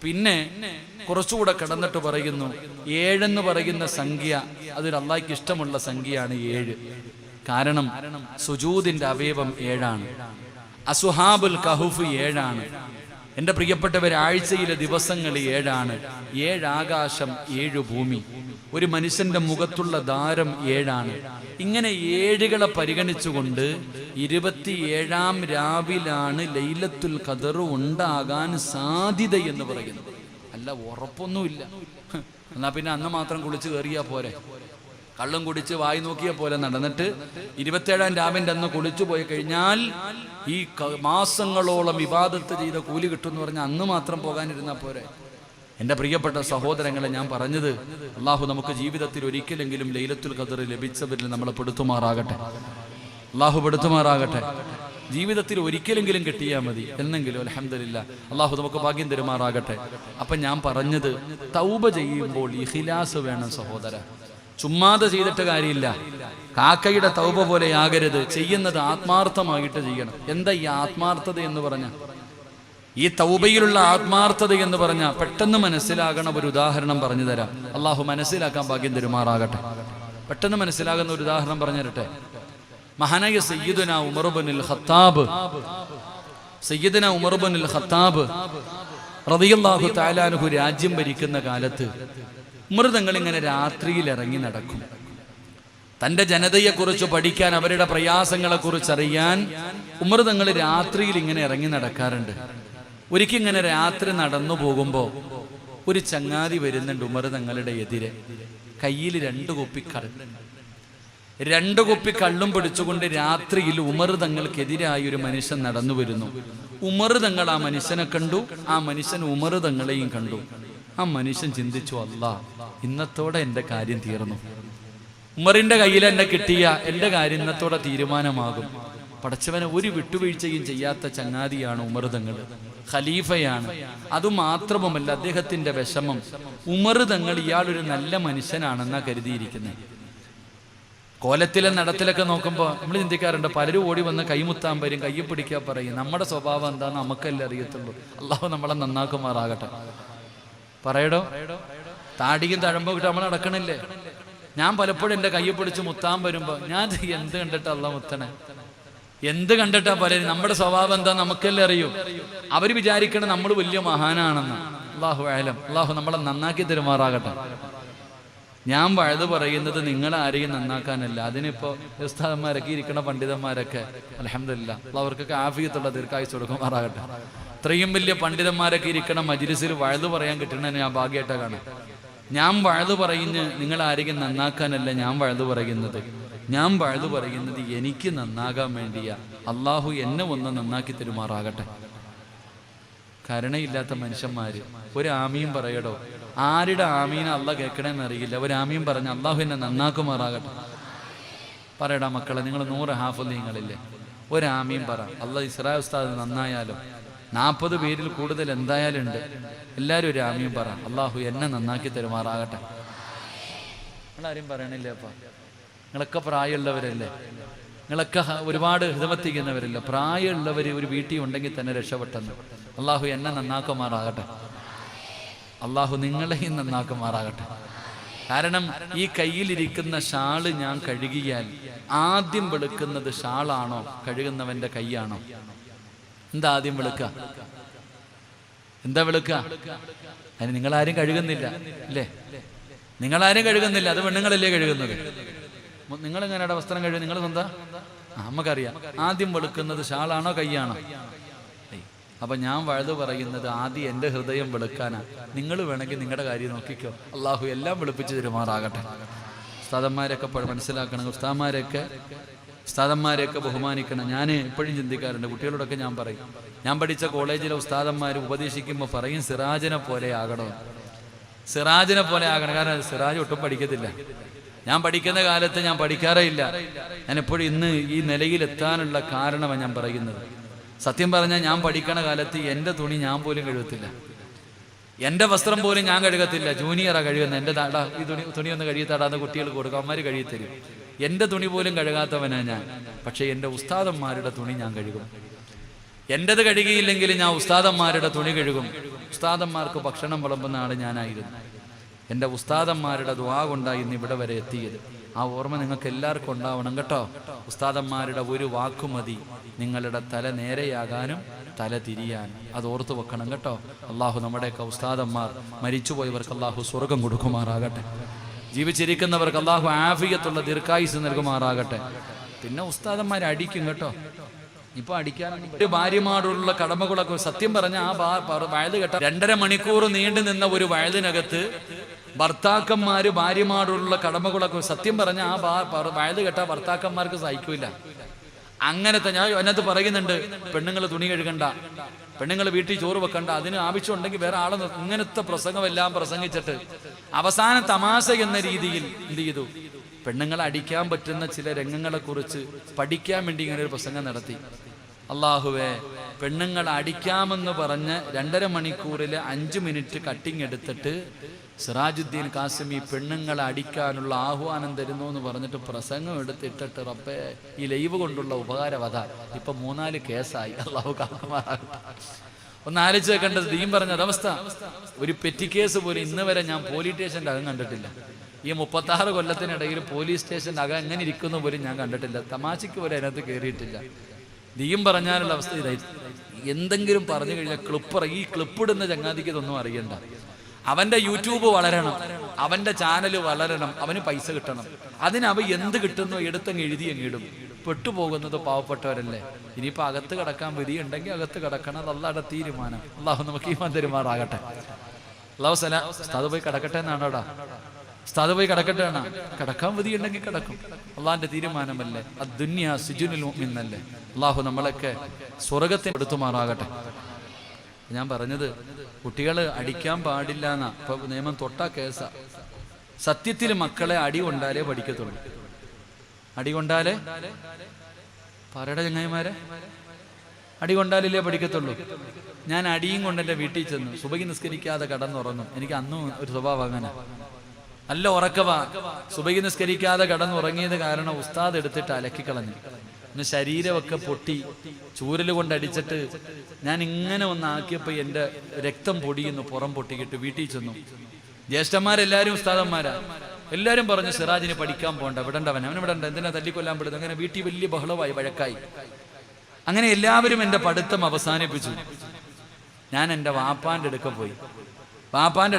പിന്നെ കുറച്ചുകൂടെ കടന്നിട്ട് പറയുന്നു 7 എന്ന് പറയുന്ന സംഖ്യ അതൊരു അള്ളാഹ്ക്ക് ഇഷ്ടമുള്ള സംഖ്യയാണ് 7. കാരണം സുജൂദിന്റെ അവയവം 7ആണ്. അസുഹാബുൽ കഹുഫ് 7ആണ്. എൻ്റെ പ്രിയപ്പെട്ടവർ, ആഴ്ചയിലെ ദിവസങ്ങൾ 7ആണ്. 7 ആകാശം, 7 ഭൂമി, ഒരു മനുഷ്യന്റെ മുഖത്തുള്ള ദാരം 7ആണ്. ഇങ്ങനെ 7കളെ പരിഗണിച്ചുകൊണ്ട് 27-ാം രാവിലാണ് ലൈലത്തുൽ ഖദർ ഉണ്ടാകാൻ സാധ്യത എന്ന് പറയുന്നത്. അല്ല, ഉറപ്പൊന്നുമില്ല. എന്നാ പിന്നെ അന്ന് മാത്രം കുളിച്ച് കയറിയാ പോരെ? കള്ളും കുടിച്ച് വായി നോക്കിയ പോലെ നടന്നിട്ട് 27-ാം രാവിന്റെ അന്ന് കുളിച്ചു പോയി കഴിഞ്ഞാൽ ഈ മാസങ്ങളോളം ഇബാദത്ത് ചെയ്ത കൂലി കിട്ടുമെന്ന് പറഞ്ഞാൽ അന്ന് മാത്രം പോകാനിരുന്നാൽ പോരെ? എൻ്റെ പ്രിയപ്പെട്ട സഹോദരങ്ങളെ, ഞാൻ പറഞ്ഞത് അള്ളാഹു നമുക്ക് ജീവിതത്തിൽ ഒരിക്കലെങ്കിലും ലൈലത്തുൽ ഖദർ ലഭിച്ചവരിൽ നമ്മളെ പെടുത്തുമാറാകട്ടെ. അള്ളാഹു പെടുത്തുമാറാകട്ടെ. ജീവിതത്തിൽ ഒരിക്കലെങ്കിലും കിട്ടിയാൽ മതി എന്നെങ്കിലും. അൽഹംദുലില്ലാ, അള്ളാഹു നമുക്ക് ഭാഗ്യം തരുമാറാകട്ടെ. അപ്പം ഞാൻ പറഞ്ഞത്, തൗബ ചെയ്യുമ്പോൾ ഇഖ്ലാസ് വേണം സഹോദര. ചുമ്മാതെ ചെയ്തിട്ട് കാര്യമില്ല. കാക്കയുടെ തൗബ പോലെ ആകരുത്. ചെയ്യുന്നത് ആത്മാർത്ഥമായിട്ട് ചെയ്യണം. എന്താ ഈ ആത്മാർത്ഥത എന്ന് പറഞ്ഞ? ഈ തൗബയിലുള്ള ആത്മാർത്ഥത എന്ന് പറഞ്ഞ പെട്ടെന്ന് മനസ്സിലാകണ ഒരു ഉദാഹരണം പറഞ്ഞു തരാം. അള്ളാഹു മനസ്സിലാക്കാൻ ഭാഗ്യം തരുമാറാകട്ടെ. പെട്ടെന്ന് മനസ്സിലാകുന്ന ഒരു ഉദാഹരണം പറഞ്ഞു തരട്ടെ. മഹാനായ സയ്യിദുനാ ഉമർ ഇബ്നുൽ ഖത്താബ് റളിയല്ലാഹു തആല അൻഹു രാജ്യം ഭരിക്കുന്ന കാലത്ത് ഉമർ തങ്ങൾ ഇങ്ങനെ രാത്രിയിൽ ഇറങ്ങി നടക്കും. തൻ്റെ ജനതയെക്കുറിച്ച് പഠിക്കാൻ, അവരുടെ പ്രയാസങ്ങളെക്കുറിച്ച് അറിയാൻ ഉമർ തങ്ങൾ രാത്രിയിൽ ഇങ്ങനെ ഇറങ്ങി നടക്കാറുണ്ട്. ഒരിക്കൽ ഇങ്ങനെ രാത്രി നടന്നു പോകുമ്പോൾ ഒരു ചങ്ങാതി വരുന്നുണ്ട് ഉമർ തങ്ങളുടെ എതിരെ. കയ്യിൽ 2 കുപ്പി കള്ള്, 2 കുപ്പി കള്ളും പിടിച്ചുകൊണ്ട് രാത്രിയിൽ ഉമർ തങ്ങൾക്കെതിരായി ഒരു മനുഷ്യൻ നടന്നു വരുന്നു. ഉമർ തങ്ങൾ ആ മനുഷ്യനെ കണ്ടു, ആ മനുഷ്യൻ ഉമർ തങ്ങളെയും കണ്ടു. ആ മനുഷ്യൻ ചിന്തിച്ചു, അല്ലാ, ഇന്നത്തോടെ എൻ്റെ കാര്യം തീർന്നു. ഉമറിന്റെ കയ്യിൽ എന്നെ കിട്ടിയ എൻ്റെ കാര്യം ഇന്നത്തോടെ തീരുമാനമാകും. പടച്ചവനെ, ഒരു വിട്ടുവീഴ്ചയും ചെയ്യാത്ത ചങ്ങാതിയാണ് ഉമർ തങ്ങൾ. ഖലീഫയാണ്. അതുമാത്രവുമല്ല, അദ്ദേഹത്തിന്റെ വിഷമം, ഉമർ തങ്ങൾ ഇയാളൊരു നല്ല മനുഷ്യനാണെന്നാ കരുതിയിരിക്കുന്നത്. കോലത്തിലെ നടത്തിലൊക്കെ നോക്കുമ്പോൾ നമ്മൾ ചിന്തിക്കാറുണ്ട്, പലരും ഓടി വന്ന് കൈമുത്താൻ വരും, കയ്യെ പിടിക്കാൻ പറയും. നമ്മുടെ സ്വഭാവം എന്താന്ന് നമുക്കല്ലേ അറിയത്തുള്ളൂ. അള്ളാഹു നമ്മളെ നന്നാക്കുമാറാകട്ടെ. പറയടോ, താടിയും തഴമ്പോ കിട്ടാൻ നമ്മൾ നടക്കണില്ലേ? ഞാൻ പലപ്പോഴും എൻ്റെ കയ്യെ പിടിച്ച് മുത്താൻ വരുമ്പോൾ ഞാൻ എന്ത് കണ്ടിട്ടാ അള്ളാഹ് മുത്തണേ? എന്ത് കണ്ടിട്ടാ പലരും? നമ്മുടെ സ്വഭാവം എന്താ നമുക്കല്ലേ അറിയൂ. അവർ വിചാരിക്കണം നമ്മൾ വലിയ മഹാനാണെന്ന്. അള്ളാഹു ആലം. അള്ളാഹു നമ്മളെ നന്നാക്കി തരുമാറാകട്ടെ. ഞാൻ വഴുത് പറയുന്നത് നിങ്ങളാരെയും നന്നാക്കാനല്ല. അതിനിപ്പോ ഉസ്താദന്മാരൊക്കെ ഇരിക്കണ പണ്ഡിതന്മാരൊക്കെ അൽഹംദുലില്ലാ അവർക്കൊക്കെ ആഫിയത്തുള്ള ദീർഘായുസ് കൊടുക്കുമാറാകട്ടെ. ഇത്രയും വലിയ പണ്ഡിതന്മാരൊക്കെ ഇരിക്കണം മജ്‌ലിസിൽ വഴുത് പറയാൻ കിട്ടണ ഞാൻ ഭാഗ്യമായിട്ടാ കാണാം. ഞാൻ വഴുത് പറയുന്ന നിങ്ങളാരെയും നന്നാക്കാനല്ല ഞാൻ വഴുത് പറയുന്നത്. ഞാൻ വഴുത് പറയുന്നത് എനിക്ക് നന്നാകാൻ വേണ്ടിയാ. അള്ളാഹു എന്നെ ഒന്ന് നന്നാക്കി തരുമാറാകട്ടെ. കരുണയില്ലാത്ത മനുഷ്യന്മാര് ഒരു ആമീൻ പറയടോ. ആരുടെ ആമീന അള്ളാഹ് കേൾക്കണേന്ന് അറിയില്ല. ഒരു ആമീൻ പറഞ്ഞ അള്ളാഹു എന്നെ നന്നാക്കുമാറാകട്ടെ. പറയടാ മക്കളെ, നിങ്ങൾ 100 ഹാഫിളീങ്ങളില്ലേ? ഒരു ആമീൻ പറ. അള്ളാഹ് ഇസ്രാ ഉസ്താദ് നന്നായാലും 40 പേരിൽ കൂടുതൽ എന്തായാലും ഉണ്ട്. എല്ലാവരും ഒരു ആമീൻ പറ. അള്ളാഹു എന്നെ നന്നാക്കി തരുമാറാകട്ടെ. നിങ്ങളാരും പറയണില്ലേ? അപ്പ നിങ്ങളൊക്കെ പ്രായമുള്ളവരല്ലേ? നിങ്ങളൊക്കെ ഒരുപാട് ഹിദമത്തിക്കുന്നവരല്ല. പ്രായമുള്ളവർ ഒരു വീട്ടിൽ ഉണ്ടെങ്കിൽ തന്നെ രക്ഷപ്പെട്ടെന്ന്. അള്ളാഹു എന്നെ നന്നാക്കുമാറാകട്ടെ. അള്ളാഹു നിങ്ങളെയും നന്നാക്കുമാറാകട്ടെ. കാരണം ഈ കയ്യിലിരിക്കുന്ന ഷാള് ഞാൻ കഴുകിയാൽ ആദ്യം വെളുക്കുന്നത് ഷാളാണോ കഴുകുന്നവന്റെ കൈയാണോ? എന്താ ആദ്യം വെളുക്കുക? എന്താ വെളുക്കുക? അതിന് നിങ്ങളാരും കഴുകുന്നില്ല അല്ലേ? നിങ്ങളാരും കഴുകുന്നില്ല, അത് പെണ്ണുങ്ങളല്ലേ കഴുകുന്നത്. നിങ്ങളെങ്ങനെയാണ് വസ്ത്രം കഴുകുന്നത്? നിങ്ങൾ സ്വന്തം നമുക്കറിയാം. ആദ്യം വെളുക്കുന്നത് ഷാളാണോ കയ്യാണോ? അപ്പൊ ഞാൻ വഴുതു പറയുന്നത് ആദ്യം എൻ്റെ ഹൃദയം വെളുക്കാനാ. നിങ്ങൾ വേണമെങ്കിൽ നിങ്ങളുടെ കാര്യം നോക്കിക്കോ. അള്ളാഹു എല്ലാം വെളുപ്പിച്ച് തരുമാറാകട്ടെ. ഉസ്താദന്മാരൊക്കെ മനസ്സിലാക്കണം. ഉസ്താദന്മാരെയൊക്കെ ബഹുമാനിക്കണം. ഞാൻ എപ്പോഴും ചിന്തിക്കാറുണ്ട്, കുട്ടികളോടൊക്കെ ഞാൻ പറയും, ഞാൻ പഠിച്ച കോളേജിലെ ഉസ്താദന്മാർ ഉപദേശിക്കുമ്പോൾ പറയും സിറാജിനെ പോലെ ആകണം, സിറാജിനെ പോലെ ആകണം. കാരണം സിറാജ് ഒട്ടും പഠിക്കത്തില്ല. ഞാൻ പഠിക്കുന്ന കാലത്ത് ഞാൻ പഠിക്കാറേ ഇല്ല. ഞാൻ എപ്പോഴും ഇന്ന് ഈ നിലയിലെത്താനുള്ള കാരണമാണ് ഞാൻ പറയുന്നത്. സത്യം പറഞ്ഞാൽ ഞാൻ പഠിക്കണ കാലത്ത് എൻ്റെ തുണി ഞാൻ പോലും കഴുകത്തില്ല, എൻ്റെ വസ്ത്രം പോലും ഞാൻ കഴുകത്തില്ല. ജൂനിയറാണ് കഴുകുന്നത്. എൻ്റെ താടാ ഈ തുണി ഒന്ന് കഴുകിത്താടാന്ന് കുട്ടികൾ കൊടുക്കും, അമ്മമാർ കഴുകിത്തരും. എൻ്റെ തുണി പോലും കഴുകാത്തവനാ ഞാൻ. പക്ഷേ എൻ്റെ ഉസ്താദന്മാരുടെ തുണി ഞാൻ കഴുകും. എൻ്റെത് കഴുകിയില്ലെങ്കിൽ ഞാൻ ഉസ്താദന്മാരുടെ തുണി കഴുകും. ഉസ്താദന്മാർക്ക് ഭക്ഷണം വിളമ്പുന്ന ആൾ ഞാനായിരുന്നു. എൻ്റെ ഉസ്താദന്മാരുടെ ദുആ കൊണ്ടാണ് ഇന്ന് ഇവിടെ വരെ എത്തിയത്. ആ ഓർമ്മ നിങ്ങൾക്ക് എല്ലാവർക്കും ഉണ്ടാവണം കേട്ടോ. ഉസ്താദന്മാരുടെ ഒരു വാക്കുമതി നിങ്ങളുടെ തല നേരെയാകാനും തല തിരിയാനും. അത് ഓർത്തു വെക്കണം കേട്ടോ. അള്ളാഹു നമ്മുടെയൊക്കെ ഉസ്താദന്മാർ മരിച്ചുപോയവർക്ക് അള്ളാഹു സ്വർഗം കൊടുക്കുമാറാകട്ടെ. ജീവിച്ചിരിക്കുന്നവർക്ക് അള്ളാഹു ആഫിയത്തുള്ള ദീർഘായുസ് നൽകുമാറാകട്ടെ. പിന്നെ ഉസ്താദന്മാരെ അടിക്കും കേട്ടോ. ഇപ്പൊ അടിക്കാൻ ഒരു ഭാര്യമാരോടുള്ള കടമകളൊക്കെ സത്യം പറഞ്ഞ ആ വയല് കേട്ട 2.5 മണിക്കൂർ നീണ്ടു നിന്ന ഒരു വയലിനകത്ത് ഭർത്താക്കന്മാര് ഭാര്യമാരോടുള്ള കടമകളൊക്കെ സത്യം പറഞ്ഞ ആ വയല് കേട്ട ഭർത്താക്കന്മാർക്ക് സഹിക്കൂല. അങ്ങനത്തെ ഞാൻ അതിനകത്ത് പറയുന്നുണ്ട്, പെണ്ണുങ്ങൾ തുണി കഴുകണ്ട, പെണ്ണുങ്ങൾ വീട്ടിൽ ചോറ് വെക്കണ്ട, അതിന് ആവശ്യമുണ്ടെങ്കിൽ വേറെ ആളെ. ഇങ്ങനത്തെ പ്രസംഗമെല്ലാം പ്രസംഗിച്ചിട്ട് അവസാന തമാശ എന്ന രീതിയിൽ എന്ത് ചെയ്തു? പെണ്ണുങ്ങളെ അടിക്കാൻ പറ്റുന്ന ചില രംഗങ്ങളെ കുറിച്ച് പഠിക്കാൻ വേണ്ടി ഇങ്ങനെ ഒരു പ്രസംഗം നടത്തി. അള്ളാഹുവേ, പെണ്ണുങ്ങളെ അടിക്കാമെന്ന് പറഞ്ഞ് 2.5 മണിക്കൂറിൽ 5 മിനിറ്റ് കട്ടിങ് എടുത്തിട്ട് സിറാജുദ്ദീൻ കാസിമി പെണ്ണുങ്ങളെ അടിക്കാനുള്ള ആഹ്വാനം തരുന്നു എന്ന് പറഞ്ഞിട്ട് പ്രസംഗം എടുത്തിട്ടിട്ട് റബ്ബേ, ഈ ലൈവ് കൊണ്ടുള്ള ഉപകാരം അതാ. ഇപ്പൊ 3-4 കേസായി. അള്ളാഹു കാക്കുമാറാകട്ടെ. ഒന്ന് ആലോചിച്ച് വെക്കേണ്ടത് ദീൻ പറഞ്ഞ അവസ്ഥ. ഒരു പെറ്റി കേസ് പോലും ഇന്ന് വരെ ഞാൻ പോലീസ് സ്റ്റേഷൻ്റെ അകം കണ്ടിട്ടില്ല. ഈ 36 കൊല്ലത്തിനിടയിൽ പോലീസ് സ്റ്റേഷൻ്റെ അകം എങ്ങനെ ഇരിക്കുന്ന പോലും ഞാൻ കണ്ടിട്ടില്ല. തമാശയ്ക്ക് പോലും അതിനകത്ത് കയറിയിട്ടില്ല. ദീൻ പറഞ്ഞാലുള്ള അവസ്ഥ ഇതായി. എന്തെങ്കിലും പറഞ്ഞു കഴിഞ്ഞാൽ ഈ ക്ലിപ്പിടുന്ന ചങ്ങാതിക്ക് ഇതൊന്നും അറിയണ്ട. അവന്റെ യൂട്യൂബ് വളരണം, അവന്റെ ചാനൽ വളരണം, അവന് പൈസ കിട്ടണം. അതിനവ എന്ത് കിട്ടുന്നോ എടുത്തങ്ങ് എഴുതിയങ്ങിടും. പെട്ടുപോകുന്നത് പാവപ്പെട്ടവരല്ലേ. ഇനിയിപ്പോൾ അകത്ത് കിടക്കാൻ വിധിയുണ്ടെങ്കിൽ അകത്ത് കിടക്കണം. അത് അള്ളാഹുടെ തീരുമാനം. അള്ളാഹു നമുക്ക് ഈമാൻ തരുമാറാകട്ടെ. അള്ളാഹു ഉസ്താദ് പോയി കിടക്കട്ടെ എന്നാണോടാ? ഉസ്താദ് പോയി കിടക്കട്ടെ എന്നാ? കിടക്കാൻ വിധിയുണ്ടെങ്കിൽ കിടക്കും. അള്ളാഹിന്റെ തീരുമാനമല്ലേ. അദ്ദുന്യാ സിജുനുൽ മുഅ്മിൻ അല്ലേ. അള്ളാഹു നമ്മളൊക്കെ സ്വർഗത്തിൽ എടുത്തുമാറാകട്ടെ. ഞാൻ പറഞ്ഞത് കുട്ടികൾ അടിക്കാൻ പാടില്ല എന്നാ. ഇപ്പൊ നിയമം തൊട്ടാ കേസാ. സത്യത്തിൽ മക്കളെ അടി കൊണ്ടാലേ പഠിക്കത്തുള്ളൂ. അടി കൊണ്ടാലേ പറയുടെ ചങ്ങായിമാരെ അടി കൊണ്ടാലല്ലേ പഠിക്കത്തുള്ളൂ. ഞാൻ അടിയും കൊണ്ട് എൻ്റെ വീട്ടിൽ ചെന്നു. സുബഹി നിസ്കരിക്കാതെ കടന്നുറങ്ങും. എനിക്ക് അന്നും ഒരു സ്വഭാവം അങ്ങനെ നല്ല ഉറക്കവാ. സുബഹി നിസ്കരിക്കാതെ കടന്നുറങ്ങിയത് കാരണം ഉസ്താദ് എടുത്തിട്ട് അലക്കിക്കളഞ്ഞു. പിന്നെ ശരീരമൊക്കെ പൊട്ടി ചൂരൽ കൊണ്ടടിച്ചിട്ട് ഞാൻ ഇങ്ങനെ ഒന്നാക്കിയപ്പോൾ എൻ്റെ രക്തം പൊടിയുന്നു. പുറം പൊട്ടിക്കിട്ട് വീട്ടിൽ ചെന്നു. ജ്യേഷ്ഠന്മാരെല്ലാവരും ഉസ്താദന്മാരാ. എല്ലാവരും പറഞ്ഞു സിറാജിന് പഠിക്കാൻ പോകണ്ട, വിടണ്ടവൻ, അവനെ വിടണ്ട, എന്തിനാ തല്ലിക്കൊല്ലാൻ പെടുന്നത്. അങ്ങനെ വീട്ടിൽ വലിയ ബഹളമായി, വഴക്കായി. അങ്ങനെ എല്ലാവരും എൻ്റെ പഠിത്തം അവസാനിപ്പിച്ചു. ഞാൻ എൻ്റെ വാപ്പാൻ്റെ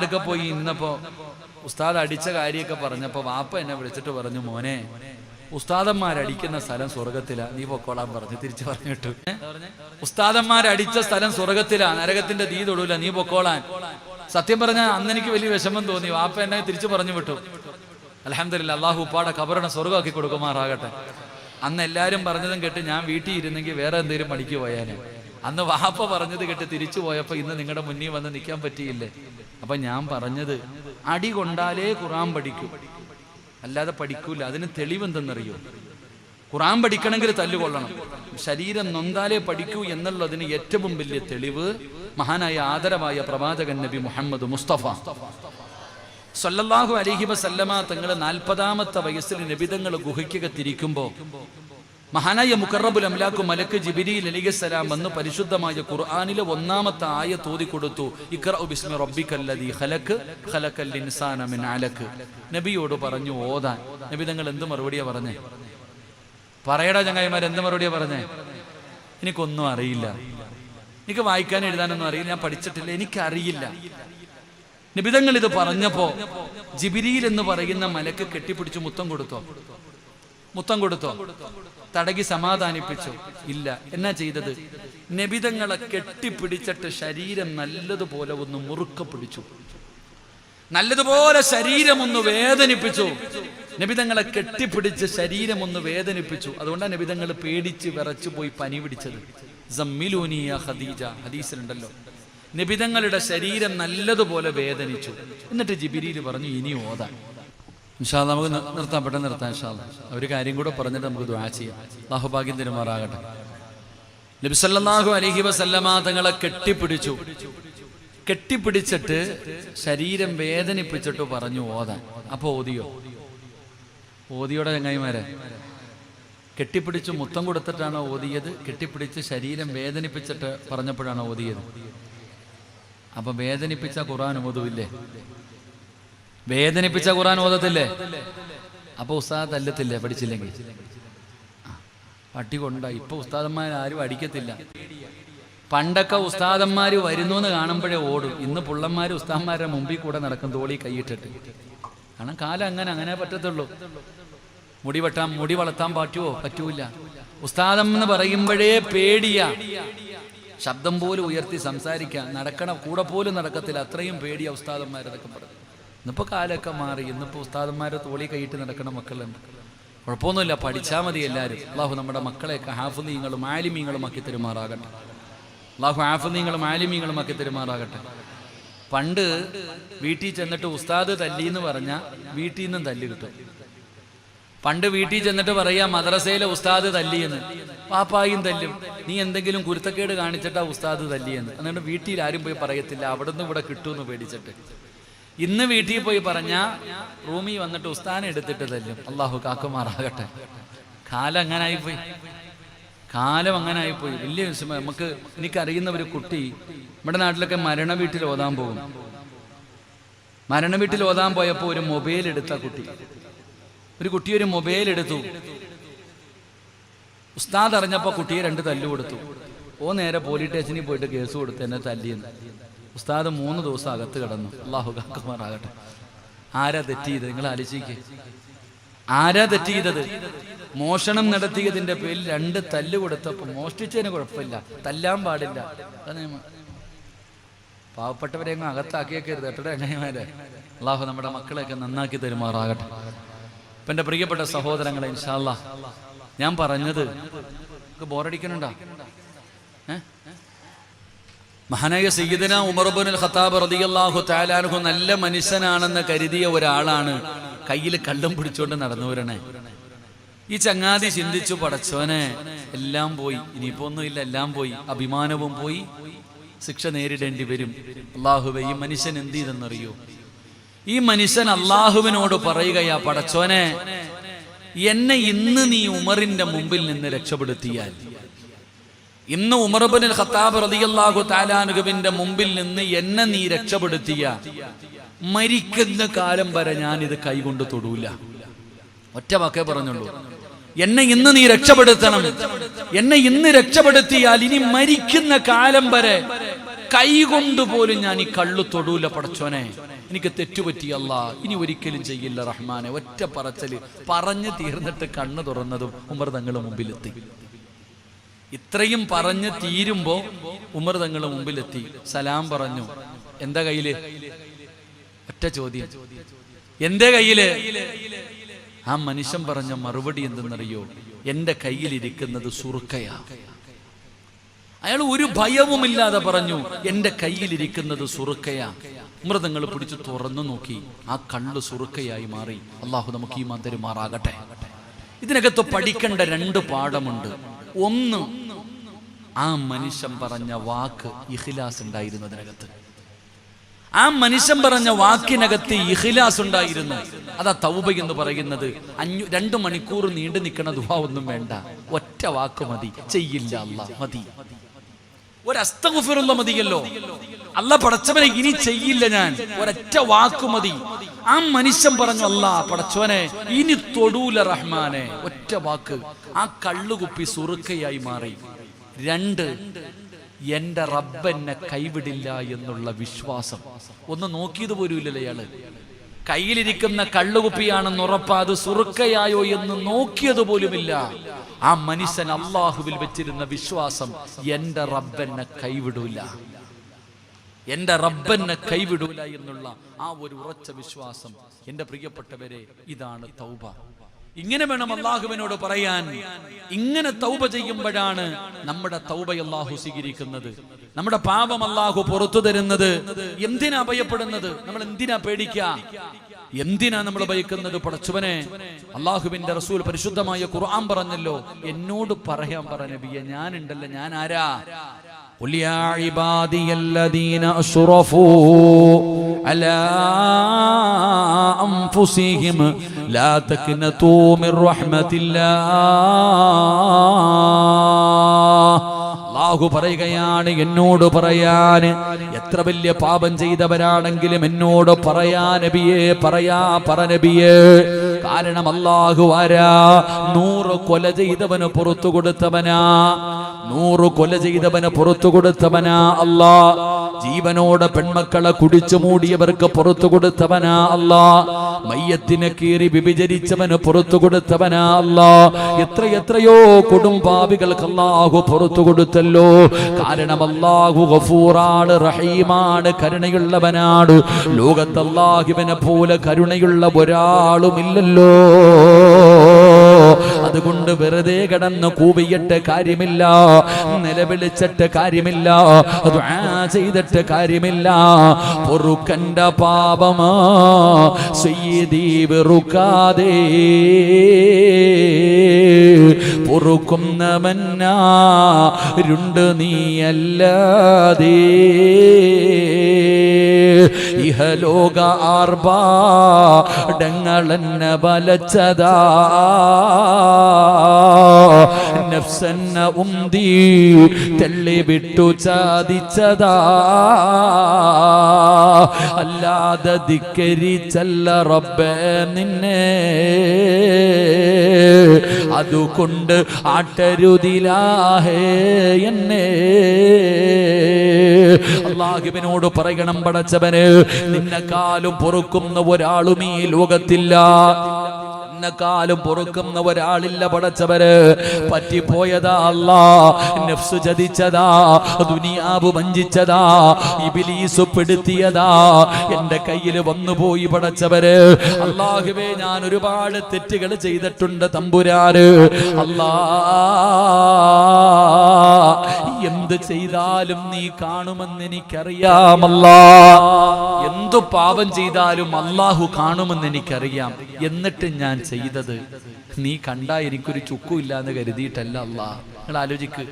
അടുക്ക പോയി ഇന്നപ്പോൾ ഉസ്താദ് അടിച്ച കാര്യമൊക്കെ പറഞ്ഞപ്പോൾ വാപ്പ എന്നെ വിളിച്ചിട്ട് പറഞ്ഞു, മോനെ, ഉസ്താദന്മാരടിക്കുന്ന സ്ഥലം സ്വർഗത്തിലാ, നീ പൊക്കോളാൻ പറഞ്ഞു. തിരിച്ചു പറഞ്ഞിട്ടു, ഉസ്താദന്മാരടിച്ച സ്ഥലം സ്വർഗത്തിലാ, നരകത്തിന്റെ തീ തൊടൂല, നീ പൊക്കോളാൻ. സത്യം പറഞ്ഞാൽ അന്ന് എനിക്ക് വലിയ വിഷമം തോന്നി. വാപ്പ എന്നെ തിരിച്ചു പറഞ്ഞു വിട്ടു. അൽഹംദുലില്ലാ, അള്ളാഹു ഉപ്പാടെ ഖബറിനെ സ്വർഗമാക്കി കൊടുക്കുമാറാകട്ടെ. അന്ന് എല്ലാവരും പറഞ്ഞതും കേട്ട് ഞാൻ വീട്ടിൽ ഇരുന്നെങ്കിൽ വേറെ എന്തെങ്കിലും പണിക്ക് പോയാനെ. അന്ന് വാപ്പ പറഞ്ഞത് കേട്ട് തിരിച്ചു പോയപ്പോൾ ഇന്ന് നിങ്ങളുടെ മുന്നിൽ വന്ന് നിൽക്കാൻ പറ്റിയില്ലേ. അപ്പൊ ഞാൻ പറഞ്ഞത്, അടി കൊണ്ടാലേ ഖുർആൻ പഠിക്കൂ, അല്ലാതെ പഠിക്കൂല. അതിന് തെളിവെന്തെന്നറിയോ? ഖുർആൻ പഠിക്കണമെങ്കിൽ തല്ലുകൊള്ളണം, ശരീരം നൊന്താലേ പഠിക്കൂ എന്നുള്ളതിന് ഏറ്റവും വലിയ തെളിവ് മഹാനായ ആദരവായ പ്രവാചകൻ നബി മുഹമ്മദ് മുസ്തഫ സല്ലല്ലാഹു അലൈഹി വസല്ലമ തങ്ങൾ 40-ാമത്തെ വയസ്സിൽ നബിതങ്ങൾ ഗുഹയ്ക്കകത്തിരിക്കുമ്പോൾ മഹാനായ മുഖറബുൽ അംലാഖു മലക്ക് ജിബ്രീൽ അലൈഹിസ്സലാം വന്ന് പരിശുദ്ധമായ ഖുർആനിലെ 1-ാമത്തെ ആയത്ത് ഓതി കൊടുത്തു. ഇഖ്റഉ ബിസ്മി റബ്ബിക്കല്ലദീ ഖലഖ് ഖലഖൽ ഇൻസാന മിൻ അലഖ്. നബിയോട് പറഞ്ഞു ഓതാൻ. നബിതങ്ങൾ എന്ത് മറുപടിയാ പറഞ്ഞേ? പറയടാ ചങ്ങായിമാർ, എന്ത് മറുപടിയാ പറഞ്ഞേ? എനിക്കൊന്നും അറിയില്ല. എനിക്ക് വായിക്കാനും എഴുതാനൊന്നും അറിയില്ല, ഞാൻ പഠിച്ചിട്ടില്ല, എനിക്കറിയില്ല. നബിതങ്ങൾ ഇത് പറഞ്ഞപ്പോ ജിബ്രീൽ എന്ന് പറയുന്ന മലക്ക് കെട്ടിപ്പിടിച്ച് മുത്തം കൊടുത്തോ? തടകി സമാധാനിപ്പിച്ചു? ഇല്ല. എന്നാ ചെയ്തത്? നബിതങ്ങളെ കെട്ടിപ്പിടിച്ചിട്ട് ശരീരം നല്ലതുപോലെ ഒന്ന് മുറുക്ക പിടിച്ചു, നല്ലതുപോലെ ശരീരം ഒന്ന് വേദനിപ്പിച്ചു. നബിതങ്ങളെ കെട്ടിപ്പിടിച്ച് ശരീരം ഒന്ന് വേദനിപ്പിച്ചു. അതുകൊണ്ടാണ് നബിതങ്ങൾ പേടിച്ച് വിറച്ചു പോയി പനി പിടിച്ചത്. സമ്മിലൂനി യാ ഖദീജ ഹദീസിലുണ്ടല്ലോ. നബിതങ്ങളുടെ ശരീരം നല്ലതുപോലെ വേദനിച്ചു. എന്നിട്ട് ജിബ്രീൽ പറഞ്ഞു ഇനി ഓതാൻ. ഇൻഷാ അല്ലാഹ് നമുക്ക് നിർത്താം, പെട്ടെന്ന് നിർത്താം ഇൻഷാ അല്ലാഹ്. ഒരു കാര്യം കൂടെ പറഞ്ഞിട്ട് നമുക്ക് ദുആ ചെയ്യാം. അല്ലാഹു ഭാഗ്യം തരുമാറാകട്ടെ. നബി സല്ലല്ലാഹു അലൈഹി വസല്ലമ തങ്ങളെ കെട്ടിപ്പിടിച്ചിട്ട് ശരീരം വേദനിപ്പിച്ചിട്ട് പറഞ്ഞു ഓതാൻ. അപ്പൊ ഓതിയോടെ ചങ്ങായിമാരെ, കെട്ടിപ്പിടിച്ച് മുത്തം കൊടുത്തിട്ടാണോ ഓതിയത്? കെട്ടിപ്പിടിച്ച് ശരീരം വേദനിപ്പിച്ചിട്ട് പറഞ്ഞപ്പോഴാണോ ഓതിയത്? അപ്പൊ വേദനിപ്പിച്ച ഖുർആൻ ഓതുവില്ലേ? വേദനിപ്പിച്ച ഖുർആൻ ഓതത്തില്ലേ? അപ്പൊ ഉസ്താദ് തല്ലത്തില്ലേ പഠിച്ചില്ലെങ്കിൽ? പട്ടി കൊണ്ട. ഇപ്പൊ ഉസ്താദന്മാരും അടിക്കത്തില്ല. പണ്ടൊക്കെ ഉസ്താദന്മാര് വരുന്നു എന്ന് കാണുമ്പോഴേ ഓടും. ഇന്ന് പുള്ളന്മാര് ഉസ്താദന്മാരുടെ മുമ്പിൽ കൂടെ നടക്കും തോളി കൈയിട്ടിട്ട്. കാരണം കാലം അങ്ങനെ പറ്റത്തുള്ളൂ. മുടി വളർത്താൻ പറ്റൂല. ഉസ്താദം എന്ന് പറയുമ്പോഴേ പേടിയാ. ശബ്ദം പോലും ഉയർത്തി സംസാരിക്കാൻ കൂടെ പോലും നടക്കത്തില്ല, അത്രയും പേടിയാ ഉസ്താദന്മാരതൊക്കെ പറഞ്ഞു. ഇന്നിപ്പോ കാലമൊക്കെ മാറി. ഇന്നിപ്പോ ഉസ്താദന്മാരെ തോളി കൈയിട്ട് നടക്കണ മക്കളുണ്ട്. കുഴപ്പമൊന്നുമില്ല, പഠിച്ചാൽ മതി എല്ലാവരും. അള്ളാഹു നമ്മുടെ മക്കളെയൊക്കെ ഹാഫിളീങ്ങളും ആലിമീങ്ങളും ആക്കി തെരുമാറാകട്ടെ. അള്ളാഹു ഹാഫിളീങ്ങളും ആലിമീങ്ങളും ആക്കി തെരുമാറാകട്ടെ. പണ്ട് വീട്ടിൽ ചെന്നിട്ട് ഉസ്താദ് തല്ലിന്ന് പറഞ്ഞാൽ വീട്ടിൽ നിന്നും തല്ലി കിട്ടും. പണ്ട് വീട്ടിൽ ചെന്നിട്ട് പറയാ മദ്രസയിലെ ഉസ്താദ് തല്ലിയെന്ന്, പാപ്പായും തല്ലും. നീ എന്തെങ്കിലും കുരുത്തക്കേട് കാണിച്ചിട്ടാ ഉസ്താദ് തല്ലിയെന്ന്. എന്നിട്ട് വീട്ടിൽ ആരും പോയി പറയത്തില്ല, അവിടുന്ന് ഇവിടെ കിട്ടുമെന്ന് പേടിച്ചിട്ട്. ഇന്ന് വീട്ടിൽ പോയി പറഞ്ഞാ റൂമിൽ വന്നിട്ട് ഉസ്താനെ എടുത്തിട്ട് തല്ലും. അള്ളാഹു കാക്കുമാറാകട്ടെ. കാലം അങ്ങനെ ആയിപ്പോയി. വലിയ എനിക്കറിയുന്ന ഒരു കുട്ടി നമ്മുടെ നാട്ടിലൊക്കെ മരണ വീട്ടിൽ ഓതാൻ പോകും. മരണ വീട്ടിൽ ഓതാൻ പോയപ്പോ ഒരു മൊബൈൽ എടുത്ത കുട്ടി ഒരു മൊബൈൽ എടുത്തു. ഉസ്താദ് അറിഞ്ഞപ്പോ കുട്ടിയെ 2 തല്ലു കൊടുത്തു. നേരെ പോലീസ് സ്റ്റേഷനിൽ പോയിട്ട് കേസ് കൊടുത്ത് എന്നെ തല്ലിയെന്ന്. ഉസ്താദ് 3 ദിവസം അകത്ത് കിടന്നു. അള്ളാഹു കാക്കുമാറാകട്ടെ. ആരാ തെറ്റിയത്? നിങ്ങൾ ആലോചിക്കേ, ആരാ തെറ്റിയത്? മോഷണം നടത്തിയതിന്റെ പേരിൽ 2 തല്ല് കൊടുത്തപ്പോ മോഷ്ടിച്ചതിന് കുഴപ്പമില്ല, തല്ലാൻ പാടില്ല. പാവപ്പെട്ടവരെ അങ്ങ് അകത്താക്കിയേക്കരുത് കേട്ടോ എങ്ങനെമാരെ. അള്ളാഹു നമ്മുടെ മക്കളെയൊക്കെ നന്നാക്കി തരുമാറാകട്ടെ. ഇപ്പം എൻ്റെ പ്രിയപ്പെട്ട സഹോദരങ്ങളെ, ഇൻഷാ അല്ലാഹ് ഞാൻ പറഞ്ഞത് ബോറടിക്കണുണ്ടോ? മഹാനായ സയ്യിദന ഉമർ ഇബ്നുൽ ഖത്താബ് റളിയല്ലാഹു തആല അൻഹു നല്ല മനുഷ്യനാണെന്ന് കരുതിയ ഒരാളാണ് കയ്യിൽ കള്ളും പിടിച്ചുകൊണ്ട് നടന്നു വരണേ. ഈ ചങ്ങാതി ചിന്തിച്ചു, പടച്ചോനെ എല്ലാം പോയി, ഇനിയിപ്പോ ഒന്നുമില്ല, എല്ലാം പോയി, അഭിമാനവും പോയി, ശിക്ഷ നേരിടേണ്ടി വരും. അല്ലാഹുവേ, ഈ മനുഷ്യൻ എന്ത് ചെയ്തെന്നറിയോ? ഈ മനുഷ്യൻ അള്ളാഹുവിനോട് പറയുകയാ, പടച്ചോനെ എന്നെ ഇന്ന് നീ ഉമറിന്റെ മുമ്പിൽ നിന്ന് രക്ഷപ്പെടുത്തിയാൽ, ഇന്ന് ഉമർ ഇബ്നുൽ ഖത്താബ് റളിയല്ലാഹു തആല അൻഹുവിന്റെ മുമ്പിൽ നിന്ന് എന്നെ നീ രക്ഷപ്പെടുത്തിയ, മരിക്കുന്ന കാലം വരെ ഞാൻ ഇത് കൈകൊണ്ട് തൊടൂല. ഒറ്റ വാക്കേ പറഞ്ഞുള്ളൂ, എന്നെ ഇന്ന് നീ രക്ഷപ്പെടുത്തണം. എന്നെ ഇന്ന് രക്ഷപ്പെടുത്തിയാൽ ഇനി മരിക്കുന്ന കാലം വരെ കൈകൊണ്ട് പോലും ഞാൻ ഈ കള്ളു തൊടൂല. പടച്ചോനെ, എനിക്ക് തെറ്റുപറ്റിയല്ല, ഇനി ഒരിക്കലും ചെയ്യില്ല റഹ്മാനെ. ഒറ്റ പറച്ചല് പറഞ്ഞു തീർന്നിട്ട് കണ്ണു തുറന്നതും ഉമർ തങ്ങളുടെ മുമ്പിലെത്തി. ഇത്രയും പറഞ്ഞു തീരുമ്പോ ഉമർ തങ്ങളുടെ മുമ്പിലെത്തി, സലാം പറഞ്ഞു. എന്താ കയ്യില്? ഒറ്റ ചോദ്യം, എന്റെ കയ്യില്? ആ മനുഷ്യൻ പറഞ്ഞ മറുപടി എന്തെന്നറിയോ? എന്റെ കയ്യിലിരിക്കുന്നത് സുറുക്കയാ. അയാൾ ഒരു ഭയവുമില്ലാതെ പറഞ്ഞു, എന്റെ കയ്യിലിരിക്കുന്നത് സുറുക്കയാ. മൃതങ്ങൾ പിടിച്ചു തുറന്നു നോക്കി, ആ കള്ള് സുറുക്കയായി മാറി. അള്ളാഹു നമുക്ക് ഈമാൻ തരുമാറാകട്ടെ. ഇതിനകത്ത് പഠിക്കേണ്ട 2 പാഠമുണ്ട്. ഒന്ന്, ആ മനുഷ്യൻ പറഞ്ഞ വാക്ക് ഇഖ്ലാസ് ഉണ്ടായിരുന്നു. അതിനകത്ത് ആ മനുഷ്യൻ പറഞ്ഞ വാക്കിനകത്ത് ഇഖ്ലാസ് ഉണ്ടായിരുന്നു. അതാ തൗബ എന്ന് പറയുന്നത്. 2 മണിക്കൂർ നീണ്ടു നിൽക്കണ ദുആ ഒന്നും വേണ്ട, ഒറ്റ വാക്ക് മതി. ചെയ്യില്ല അല്ലാഹ് മതി, ഒരു അസ്തഗ്ഫിറുല്ലാഹ് മതിയല്ലോ. അല്ലാഹ് പടച്ചവനെ ഇനി ചെയ്യില്ല ഞാൻ, ഒരൊറ്റ വാക്ക് മതി. ആ മനുഷ്യൻ പറഞ്ഞു, അല്ലാഹ് പടച്ചവനെ ഇനി തൊടൂല റഹ്മാനെ. ഒറ്റ വാക്ക്, ആ കള്ളുകുപ്പി സുറുക്കയായി മാറി. 2, എന്റെ റബ്ബ് എന്നെ കൈവിടില്ല എന്നുള്ള വിശ്വാസം. ഒന്ന് നോക്കിയത് പോലും ഇല്ലല്ലോ ഇയാള്. കയ്യിലിരിക്കുന്ന കള്ളുകുപ്പിയാണെന്ന് ഉറപ്പാ, അത് സുറുക്കയായോ എന്ന് നോക്കിയത് പോലുമില്ല. ആ മനുഷ്യൻ അള്ളാഹുവിൽ വെച്ചിരുന്ന വിശ്വാസം, എന്റെ റബ്ബെന്നെ കൈവിടൂല, എന്റെ റബ്ബെന്നെ കൈവിടൂല എന്നുള്ള ആ ഒരു ഉറച്ച വിശ്വാസം. എന്റെ പ്രിയപ്പെട്ടവരെ, ഇതാണ് തൗബ. ഇങ്ങനെ വേണം അള്ളാഹുവിനോട് പറയാൻ. ഇങ്ങനെ തൗബ ചെയ്യുമ്പോഴാണ് നമ്മുടെ തൗബ അള്ളാഹു സ്വീകരിക്കുന്നത്, നമ്മുടെ പാപം അള്ളാഹു പുറത്തു തരുന്നത്. എന്തിനാ ഭയപ്പെടുന്നത്? നമ്മൾ എന്തിനാ പേടിക്കുക? എന്തിനാ നമ്മൾ ഭയക്കുന്നത്? പടച്ചവനെ, അള്ളാഹുവിന്റെ റസൂൽ പരിശുദ്ധമായ ഖുർആൻ പറഞ്ഞല്ലോ, എന്നോട് പറയാൻ പറ നബിയെ, ഞാനുണ്ടല്ലോ, ഞാൻ ആരാ? ഖുൽ യാ ഇബാദിയല്ലദീന അശ്റഫൂ അലാ അൻഫുസിഹിം ലാ തഖ്നതൂ മിർ റഹ്മത്തില്ലാഹ്. അല്ലാഹു പറയുകയാണ്, എന്നോട് പറയാൻ. എത്ര വലിയ പാപം ചെയ്തവരാണെങ്കിലും എന്നോട് പറയാ നബിയെ, പറ നബിയെ. കാരണം അല്ലാഹു ആരാ? 100 കൊല ചെയ്തവന് പുറത്തു കൊടുത്തവനാ, 100 കൊല ചെയ്തവന് പുറത്തു കൊടുത്തവനാ അല്ലാ. ജീവനോടെ പെൺമക്കളെ കുടിച്ചു മൂടിയവർക്ക് പുറത്തു കൊടുത്തവനാ അല്ലാ. മയ്യത്തിനെ കീറി വിഭജിച്ചവന് പുറത്തു കൊടുത്തവനാ അല്ലാ. എത്രയോ കൊടുംപാപികൾക്ക് അല്ലാഹു പുറത്തു കൊടുത്തല്ലോ. കാരണം അല്ലാഹു ഗഫൂറാണ്, റഹീമാണ്, കരുണയുള്ളവനാണ്. ലോകത്ത് അല്ലാഹുവിനെ പോലെ കരുണയുള്ള ഒരാളുമില്ലല്ലോ. അതുകൊണ്ട് വെറുതെ കിടന്ന് കൂവിയിട്ട് കാര്യമില്ല, നിലവിളിച്ചിട്ട് കാര്യമില്ല, ദുആ ചെയ്തിട്ട് കാര്യമില്ല. പൊറുക്കന്റെ പാപമാ സയ്യിദീ വെറുക്കാതെ പൊറുക്കുന്നവനാരുണ്ട് നീയല്ലാതെ. ഇഹലോക ആർഭാടങ്ങളെന്നെ വലച്ചതാ, നഫ്സെന്നെ ഉന്തി തള്ളിവിട്ടു ചാദിച്ചതാ. അല്ലാതെ ധിക്കരിച്ചല്ല റബ്ബേ നിന്നെ, അതുകൊണ്ട് ആട്ടരുതിലാഹേ എന്നെ. അല്ലാഹുവിനോട് പറയണം, പടച്ചവന്, നിന്നെക്കാളും പൊറുക്കുന്ന ഒരാളും ഈ ലോകത്തില്ല, നിന്നെക്കാളും പൊറുക്കുന്ന ഒരാളില്ല പടച്ചവര്. പറ്റിപ്പോയതാ അല്ലാ, നഫ്സ് ചതിച്ചതാ, ദുനിയാവ് വഞ്ചിച്ചതാ, ഇബ്ലീസ് പെടുത്തിയതാ, എന്റെ കയ്യിൽ വന്നുപോയി പടച്ചവര്. അല്ലാഹുവേ, ഞാൻ ഒരുപാട് തെറ്റുകൾ ചെയ്തിട്ടുണ്ട് തമ്പുരാന്. അല്ലാ, എന്ത് ചെയ്താലും നീ കാണുമെന്ന് എനിക്കറിയാമല്ലാ. എന്തു പാപം ചെയ്താലും അല്ലാഹു കാണുമെന്ന് എനിക്കറിയാം. എന്നിട്ട് ഞാൻ ചെയ്തത് നീ കണ്ടാ എനിക്കൊരു ചുക്കുമില്ല എന്ന് കരുതിയിട്ടല്ല അല്ലാ. നിങ്ങൾ ആലോചിക്ക്,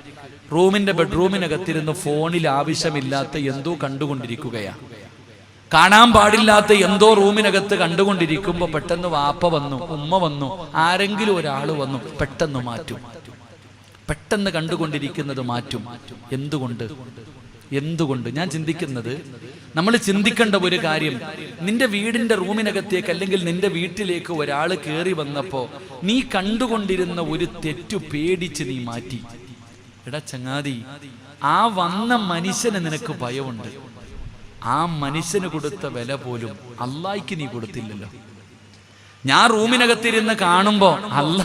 ബെഡ്റൂമിനകത്തിരുന്ന് ഫോണിൽ ആവശ്യമില്ലാത്ത എന്തോ കണ്ടുകൊണ്ടിരിക്കുകയാ, കാണാൻ പാടില്ലാത്ത എന്തോ റൂമിനകത്ത് കണ്ടുകൊണ്ടിരിക്കുമ്പോ പെട്ടെന്ന് വാപ്പ വന്നു, ഉമ്മ വന്നു, ആരെങ്കിലും ഒരാൾ വന്നു, പെട്ടെന്ന് മാറ്റും, പെട്ടെന്ന് കണ്ടുകൊണ്ടിരിക്കുന്നത് മാറ്റും. എന്തുകൊണ്ട്? ഞാൻ ചിന്തിക്കുന്നത്, നമ്മൾ ചിന്തിക്കേണ്ട ഒരു കാര്യം, നിന്റെ വീടിന്റെ റൂമിനകത്തേക്ക് അല്ലെങ്കിൽ നിന്റെ വീട്ടിലേക്ക് ഒരാൾ കയറി വന്നപ്പോ നീ കണ്ടുകൊണ്ടിരുന്ന ഒരു തെറ്റു പേടിച്ച് നീ മാറ്റി. എടാ ചങ്ങാതി, ആ വന്ന മനുഷ്യന് നിനക്ക് ഭയമുണ്ട്. ആ മനുഷ്യന് കൊടുത്ത വില പോലും അല്ലാഹ്ക്ക് നീ കൊടുത്തില്ലല്ലോ. ഞാൻ റൂമിനകത്തിരുന്ന് കാണുമ്പോ അല്ല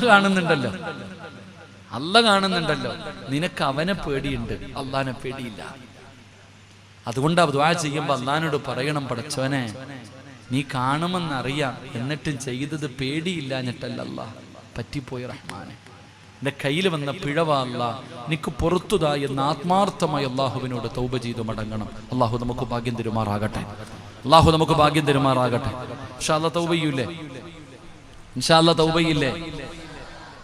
കാണുന്നുണ്ടല്ലോ, നിനക്ക് അവനെ പേടിയുണ്ട്, അള്ളാനെ പേടിയില്ല. അതുകൊണ്ട് ദുആ ചെയ്യുമ്പോ അള്ളാനോട് പറയണം, പടച്ചോനെ, നീ കാണുമെന്നറിയാം, എന്നിട്ടും ചെയ്തത് പേടിയില്ലാഞ്ഞിട്ടല്ല അല്ലാ, പറ്റിപ്പോയി റഹ്മാനെ, എൻ്റെ കയ്യിൽ വന്ന പിഴവാ അല്ലാ, നിനക്ക് പുറത്തുതാ എന്ന് ആത്മാർത്ഥമായി അള്ളാഹുവിനോട് തൗബ ചെയ്തു മടങ്ങണം. അള്ളാഹു നമുക്ക് ഭാഗ്യം തരുമാറാകട്ടെ. ഇൻഷാ അല്ലാഹ് തൗബ ചെയ്യില്ലേ?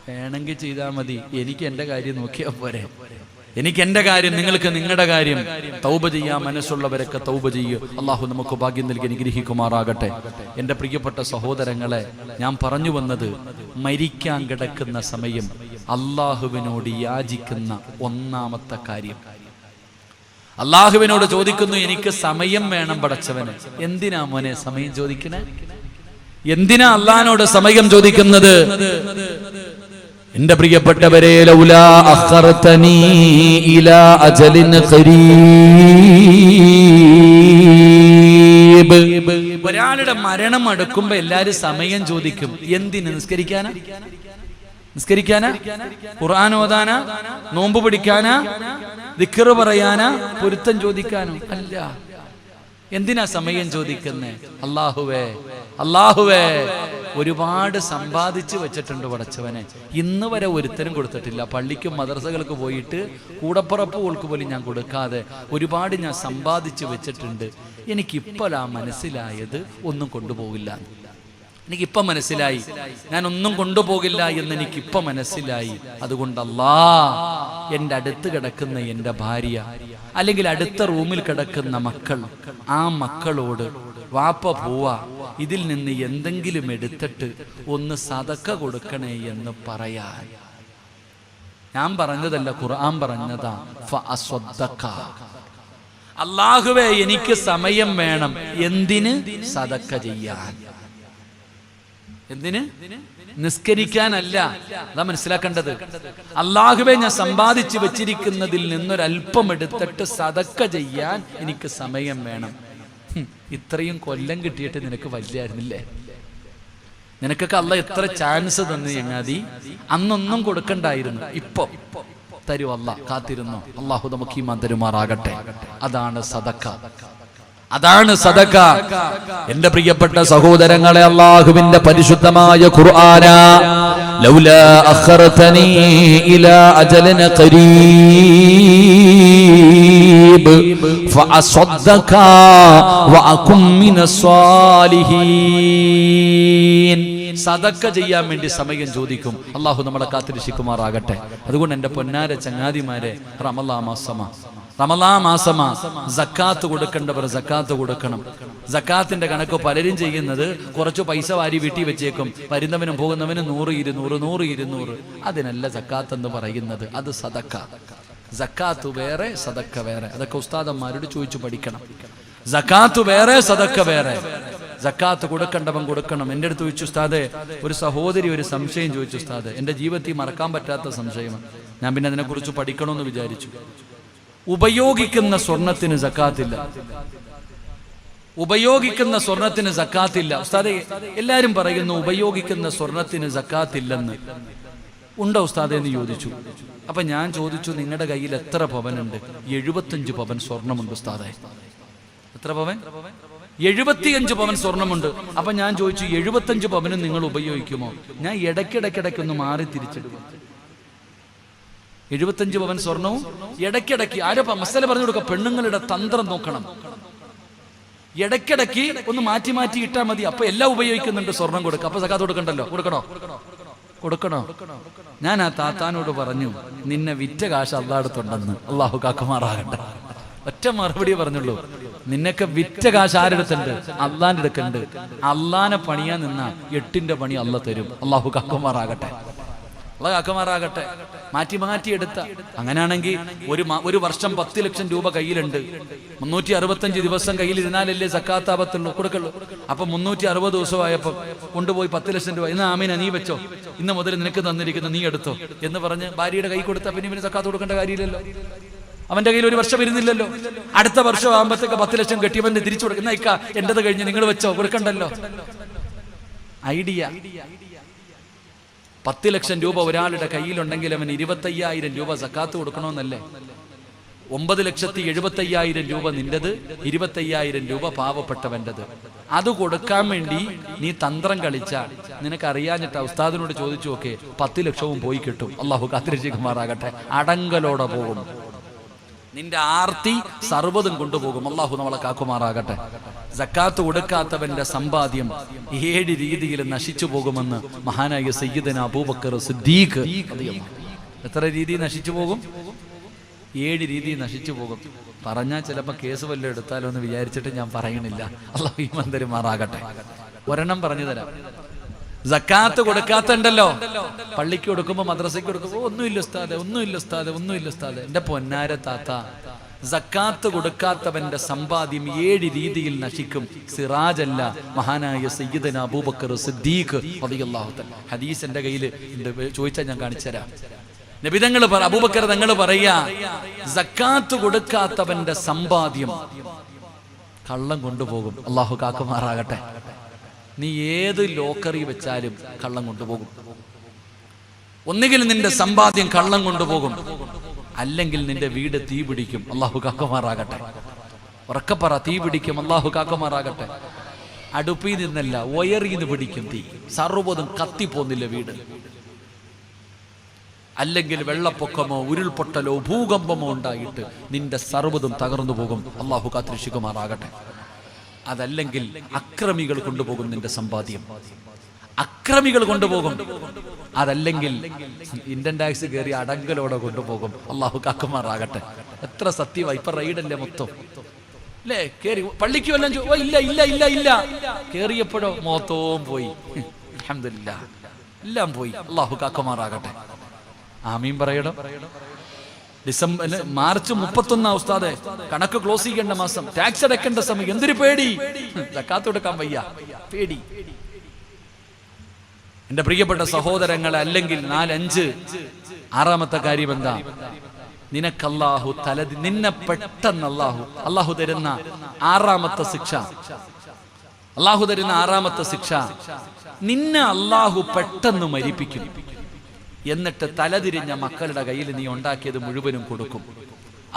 വേണമെങ്കിൽ ചെയ്താൽ മതി. എനിക്ക് എൻ്റെ കാര്യം നോക്കിയാൽ പോരെ. എനിക്ക് എൻ്റെ കാര്യം, നിങ്ങൾക്ക് നിങ്ങളുടെ കാര്യം. തൗബ ചെയ്യാൻ മനസ്സുള്ളവരൊക്കെ തൗബ ചെയ്യൂ. അള്ളാഹു നമുക്ക് ഭാഗ്യം നൽകി അനുഗ്രഹിക്കുമാറാകട്ടെ. എൻ്റെ പ്രിയപ്പെട്ട സഹോദരങ്ങളെ, ഞാൻ പറഞ്ഞു വന്നത്, മരിക്കാൻ കിടക്കുന്ന സമയം അള്ളാഹുവിനോട് യാചിക്കുന്ന ഒന്നാമത്തെ കാര്യം, അള്ളാഹുവിനോട് ചോദിക്കുന്നു, എനിക്ക് സമയം വേണം പടച്ചവന്. എന്തിനാ മോനെ സമയം ചോദിക്കണേ? എന്തിനാ അള്ളാഹിനോട് സമയം ചോദിക്കുന്നത്? എന്റെ പ്രിയപ്പെട്ടവരെ, ലൗലാ അഖർതനീ ഇലാ അജലിൻ ഖരീബ്. ഒരാളുടെ മരണം അടുക്കുമ്പോ എല്ലാരും സമയം ചോദിക്കും. എന്തിന്? നിസ്കരിക്കാനാ? നിസ്കരിക്കാനാ? ഖുർആൻ ഓതാനാ? നോമ്പ് പിടിക്കാനാ? ദിക്ർ പറയാനാ? പൊരുത്തം ചോദിക്കാനോ? അല്ല. എന്തിനാ സമയം ചോദിക്കുന്നേ? അല്ലാഹുവേ, അല്ലാഹുവേ, ഒരുപാട് സമ്പാദിച്ചു വെച്ചിട്ടുണ്ട് പടച്ചവനെ, ഇന്ന് വരെ ഒരുത്തരും കൊടുത്തിട്ടില്ല. പള്ളിക്കും മദ്രസകൾക്ക് പോയിട്ട് കൂടപ്പുറപ്പുകൾക്ക് പോലും ഞാൻ കൊടുക്കാതെ ഒരുപാട് ഞാൻ സമ്പാദിച്ചു വെച്ചിട്ടുണ്ട്. എനിക്കിപ്പോഴാ മനസ്സിലായത് ഒന്നും കൊണ്ടുപോകില്ല. എനിക്കിപ്പം മനസ്സിലായി, ഞാൻ ഒന്നും കൊണ്ടുപോകില്ല എന്ന് എനിക്കിപ്പം മനസ്സിലായി. അതുകൊണ്ട് അല്ലാഹ്, എൻ്റെ അടുത്ത് കിടക്കുന്ന എൻ്റെ ഭാര്യ, അല്ലെങ്കിൽ അടുത്ത റൂമിൽ കിടക്കുന്ന മക്കൾ, ആ മക്കളോട് വാപ്പ പോവാ, ഇതിൽ നിന്ന് എന്തെങ്കിലും എടുത്തിട്ട് ഒന്ന് സദക്ക കൊടുക്കണേ എന്ന് പറയാൻ. ഞാൻ പറഞ്ഞതല്ല, ഖുർആൻ പറഞ്ഞതാ. ഫഅസ്വദ്ദഖ. അല്ലാഹുവേ, എനിക്ക് സമയം വേണം. എന്തിന്? സദക്ക ചെയ്യാൻ. എന്തിന്? നിസ്കരിക്കാനല്ല. അതാ മനസ്സിലാക്കേണ്ടത്. അല്ലാഹുവേ, ഞാൻ സമ്പാദിച്ചു വെച്ചിരിക്കുന്നതിൽ നിന്നൊരൽപ്പം എടുത്തിട്ട് സദക്ക ചെയ്യാൻ എനിക്ക് സമയം വേണം. ഇത്രയും കൊല്ലം കിട്ടിയിട്ട് നിനക്ക് വലിയായിരുന്നില്ലേ? നിനക്കൊക്കെ അല്ലാഹ് എത്ര ചാൻസ് തന്നു ചങ്ങാതി. അന്നൊന്നും കൊടുക്കണ്ടായിരുന്നു, ഇപ്പൊ തരും അല്ലാഹ്. കാത്തിരുന്നു. അല്ലാഹു നമുക്ക് ഈമാൻ തരുമാറാകട്ടെ. അതാണ് സദക്ക, അതാണ് സദക്ക. എന്റെ പ്രിയപ്പെട്ട സഹോദരങ്ങളെ, അല്ലാഹുവിന്റെ പരിശുദ്ധമായ ഖുർആന, ലൗലാ അഖർതനീ ഇലാ അജലിൻ ഖരീബ് ഫഅസ്വദ്ദഖ വഅകും മിനസ് സ്വാലിഹീൻ. സദക്ക ചെയ്യാൻ വേണ്ടി സമയം ചോദിക്കും. അല്ലാഹു നമ്മളെ കാത്തിരക്ഷിക്കുമാറാകട്ടെ. അതുകൊണ്ട് എന്റെ പൊന്നാര ചങ്ങാതിമാരെ, റമളാൻ മാസമാ. സക്കാത്ത് കൊടുക്കേണ്ടവർ സക്കാത്ത് കൊടുക്കണം. സക്കാത്തിന്റെ കണക്ക് പലരും ചെയ്യുന്നത്, കുറച്ച് പൈസ വാരി വീട്ടി വെച്ചേക്കും, വരുന്നവനും പോകുന്നവനും 100, 200, 100, 200. അതിനല്ല സക്കാത്ത് എന്ന് പറയുന്നത്. അത് സദക്ക. സക്കാത്ത് വേറെ, സദക്ക വേറെ. അതൊക്കെ ഉസ്താദന്മാരോട് ചോദിച്ചു പഠിക്കണം. സക്കാത്ത് വേറെ, സദക്ക വേറെ. സക്കാത്ത് കൊടുക്കേണ്ടവൻ കൊടുക്കണം. എൻ്റെ അടുത്ത് ചോദിച്ചു, ഉസ്താദേ, ഒരു സഹോദരി ഒരു സംശയം ചോദിച്ചു ഉസ്താദേ, എൻ്റെ ജീവിതത്തിൽ മറക്കാൻ പറ്റാത്ത സംശയമാണ്. ഞാൻ പിന്നെ അതിനെക്കുറിച്ച് പഠിക്കണമെന്ന് വിചാരിച്ചു. ഉപയോഗിക്കുന്ന സ്വർണത്തിന് സക്കാത്തില്ല. ഉപയോഗിക്കുന്ന സ്വർണത്തിന് സക്കാത്തില്ല. ഉസ്താദേ, എല്ലാരും പറയുന്നു ഉപയോഗിക്കുന്ന സ്വർണത്തിന് സക്കാത്തില്ലെന്ന്. ഉണ്ടോ ഉസ്താദേ എന്ന് ചോദിച്ചു. അപ്പൊ ഞാൻ ചോദിച്ചു, നിങ്ങളുടെ കയ്യിൽ എത്ര പവനുണ്ട്? 75 പവൻ സ്വർണമുണ്ട് ഉസ്താദേ. എത്ര പവൻ? 75 പവൻ സ്വർണമുണ്ട്. അപ്പൊ ഞാൻ ചോദിച്ചു, 75 പവനും നിങ്ങൾ ഉപയോഗിക്കുമോ? ഞാൻ ഇടയ്ക്കിടയ്ക്കൊന്ന് മാറി തിരിച്ചെടുക്കും. 75 പവൻ സ്വർണവും ഇടയ്ക്കിടയ്ക്ക് ആരോ മസല പറഞ്ഞു കൊടുക്കുക. പെണ്ണുങ്ങളുടെ തന്ത്രം നോക്കണം. ഇടയ്ക്കിടയ്ക്ക് ഒന്ന് മാറ്റി മാറ്റി ഇട്ടാൽ മതി. അപ്പൊ എല്ലാം ഉപയോഗിക്കുന്നുണ്ട്. സ്വർണം കൊടുക്കുക. അപ്പൊ സക്കാത്ത് കൊടുക്കണ്ടല്ലോ. കൊടുക്കണോ? ഞാൻ ആ താത്താനോട് പറഞ്ഞു, നിന്നെ വിറ്റ കാശ് അള്ളാഹടുത്തുണ്ടെന്ന്. അള്ളാഹു കാക്കുമാറാകട്ടെ. ഒറ്റ മറുപടി പറഞ്ഞുള്ളൂ. നിന്നൊക്കെ വിറ്റ കാശ് ആരെടുത്തുണ്ട്? അള്ളാന്റെ അടുക്കുണ്ട്. അള്ളാനെ പണിയാൻ നിന്ന 8ന്റെ പണി അള്ള തരും. അള്ളാഹു കാക്കുമാറാകട്ടെ. അള്ളാഹു കാക്കുമാറാകട്ടെ. മാറ്റി എടുത്ത. അങ്ങനെയാണെങ്കിൽ ഒരു വർഷം 10 ലക്ഷം രൂപ കയ്യിലുണ്ട്. 365 ദിവസം കയ്യിലിരുന്നാലല്ലേ സക്കാത്താപത്തുള്ളൂ, കൊടുക്കുള്ളൂ. അപ്പൊ 360 ദിവസമായപ്പോ കൊണ്ടുപോയി 10 ലക്ഷം രൂപ, ഇന്ന് ആമീന നീ വെച്ചോ, ഇന്ന് മുതൽ നിനക്ക് തന്നിരിക്കുന്ന നീ എടുത്തോ എന്ന് പറഞ്ഞ് ഭാര്യയുടെ കൈ കൊടുത്താൽ പിന്നെ സക്കാത്ത് കൊടുക്കേണ്ട കാര്യമില്ലല്ലോ. അവന്റെ കയ്യിൽ ഒരു വർഷം വരുന്നില്ലല്ലോ. അടുത്ത വർഷം ആകുമ്പോഴത്തേക്ക് 10 ലക്ഷം കെട്ടിയവന്റെ തിരിച്ചു കൊടുക്കുന്ന ഇക്ക എന്റേത് കഴിഞ്ഞ് നിങ്ങൾ വെച്ചോ, കൊടുക്കണ്ടല്ലോ. ഐഡിയ. 10 ലക്ഷം രൂപ ഒരാളുടെ കയ്യിലുണ്ടെങ്കിൽ അവൻ 25,000 രൂപ സക്കാത്ത് കൊടുക്കണമെന്നല്ലേ? 9,75,000 രൂപ നിന്റേത്, 25,000 രൂപ പാവപ്പെട്ടവൻ്റെത്. അത് കൊടുക്കാൻ വേണ്ടി നീ തന്ത്രം കളിച്ചാൽ നിനക്കറിയാഞ്ഞിട്ട് ഉസ്താദിനോട് ചോദിച്ചു നോക്കേ, 10 ലക്ഷവും പോയി കിട്ടും. അള്ളാഹു കാത്തിരക്ഷിക്കുമാറാകട്ടെ. അടങ്കലോടെ പോകും. നിന്റെ ആർത്തി സർവ്വതും കൊണ്ടുപോകും. അള്ളാഹു നമ്മളെ കാക്കുമാറാകട്ടെ. സക്കാത്ത് കൊടുക്കാത്തവന്റെ സമ്പാദ്യം 7 രീതിയിൽ നശിച്ചു പോകുമെന്ന് മഹാനായ സയ്യിദന അബൂബക്കർ സിദ്ദീഖ്. എത്ര രീതി നശിച്ചു പോകും? 7 രീതി നശിച്ചു പോകും. പറഞ്ഞാൽ ചിലപ്പോൾ കേസ് വല്ലതും എടുത്താലോ എന്ന് വിചാരിച്ചിട്ട് ഞാൻ പറയണില്ല. അള്ളാഹു ഈമാൻ തരുമാറാകട്ടെ. ഒരെണ്ണം പറഞ്ഞു തരാം. സക്കാത്ത് കൊടുക്കാത്തുണ്ടല്ലോ, പള്ളിക്ക് കൊടുക്കുമ്പോ മദ്രസയ്ക്ക് കൊടുക്കുമ്പോ ഒന്നുമില്ല ഉസ്താദെ. എന്റെ പൊന്നാര താത്ത, സക്കാത്ത് കൊടുക്കാത്തവന്റെ സമ്പാദ്യം 7 രീതിയിൽ നശിക്കും. സിറാജല്ല, മഹാനായ സയ്യിദന അബൂബക്കർ സിദ്ദീഖ് റളിയല്ലാഹു തആല. ഹദീസ് എൻ്റെ കയ്യിൽ ചോദിച്ചാൽ ഞാൻ കാണിച്ചുതരാം. നബിതങ്ങൾ അബൂബക്കർ തങ്ങൾ പറയാ, സക്കാത്ത് കൊടുക്കാത്തവന്റെ സമ്പാദ്യം കള്ളം കൊണ്ടുപോകും. അള്ളാഹു കാക്കുമാറാകട്ടെ. നീ ഏത് ലോക്കറി വെച്ചാലും കള്ളം കൊണ്ടുപോകും. ഒന്നുകിൽ നിന്റെ സമ്പാദ്യം കള്ളം കൊണ്ടുപോകും, അല്ലെങ്കിൽ നിന്റെ വീട് തീ പിടിക്കും. അള്ളാഹു കാക്കുമാറാകട്ടെ. ഉറക്കപ്പറ, തീ പിടിക്കും. അള്ളാഹു കാക്കുമാറാകട്ടെ. അടുപ്പിൽ നിന്നല്ല, ഒയറിൽ നിന്ന് പിടിക്കും തീ. സർവ്വതും കത്തിപ്പോന്നില്ല വീട്. അല്ലെങ്കിൽ വെള്ളപ്പൊക്കമോ ഉരുൾപൊട്ടലോ ഭൂകമ്പമോ ഉണ്ടായിട്ട് നിന്റെ സർവ്വതും തകർന്നു പോകും. അള്ളാഹു കാത്തിരക്ഷിക്കുമാറാകട്ടെ. അതല്ലെങ്കിൽ അക്രമികൾ കൊണ്ടുപോകും നിന്റെ സമ്പാദ്യം. അക്രമികൾ കൊണ്ടുപോകും. അതല്ലെങ്കിൽ ഇന്ത്യൻ ടാക്സ് കയറി അടങ്കലോടെ കൊണ്ടുപോകും. അള്ളാഹു കാക്കുമാറാകട്ടെ. എത്ര സത്യമായി. ഇപ്പൊ റൈഡല്ലേ മൊത്തം അല്ലേ? കേറി പള്ളിക്ക് വല്ലതും ഇല്ല ഇല്ല ഇല്ല ഇല്ല, കേറിയപ്പോഴോ മൊത്തവും പോയി. അൽഹംദുലില്ലാഹ്, എല്ലാം പോയി. അള്ളാഹു കാക്കുമാറാകട്ടെ. ആമീൻ പറയണം. മാർച്ച് 31 ഉസ്താദെ, കണക്ക് ക്ലോസ് ചെയ്യേണ്ട മാസം, ടാക്സ് അടയ്ക്കേണ്ട സമയം. എന്തൊരു പേടി! സക്കാത്ത് കൊടുക്കാൻ വയ്യ, പേടി. എന്റെ പ്രിയപ്പെട്ട സഹോദരങ്ങളെ, അല്ലെങ്കിൽ 4, 5, 6ാമത്തെ കാര്യം എന്താ? നിനക്കല്ലാഹു നിന്നെ പെട്ടെന്ന് അല്ലാഹു തരുന്ന 6ാമത്തെ ശിക്ഷ. അല്ലാഹു തരുന്ന 6ാമത്തെ ശിക്ഷ, നിന്നെ അല്ലാഹു പെട്ടെന്ന് മരിപ്പിക്കും. എന്നിട്ട് തലതിരിഞ്ഞ മക്കളുടെ കയ്യിൽ നീ ഉണ്ടാക്കിയത് മുഴുവനും കൊടുക്കും.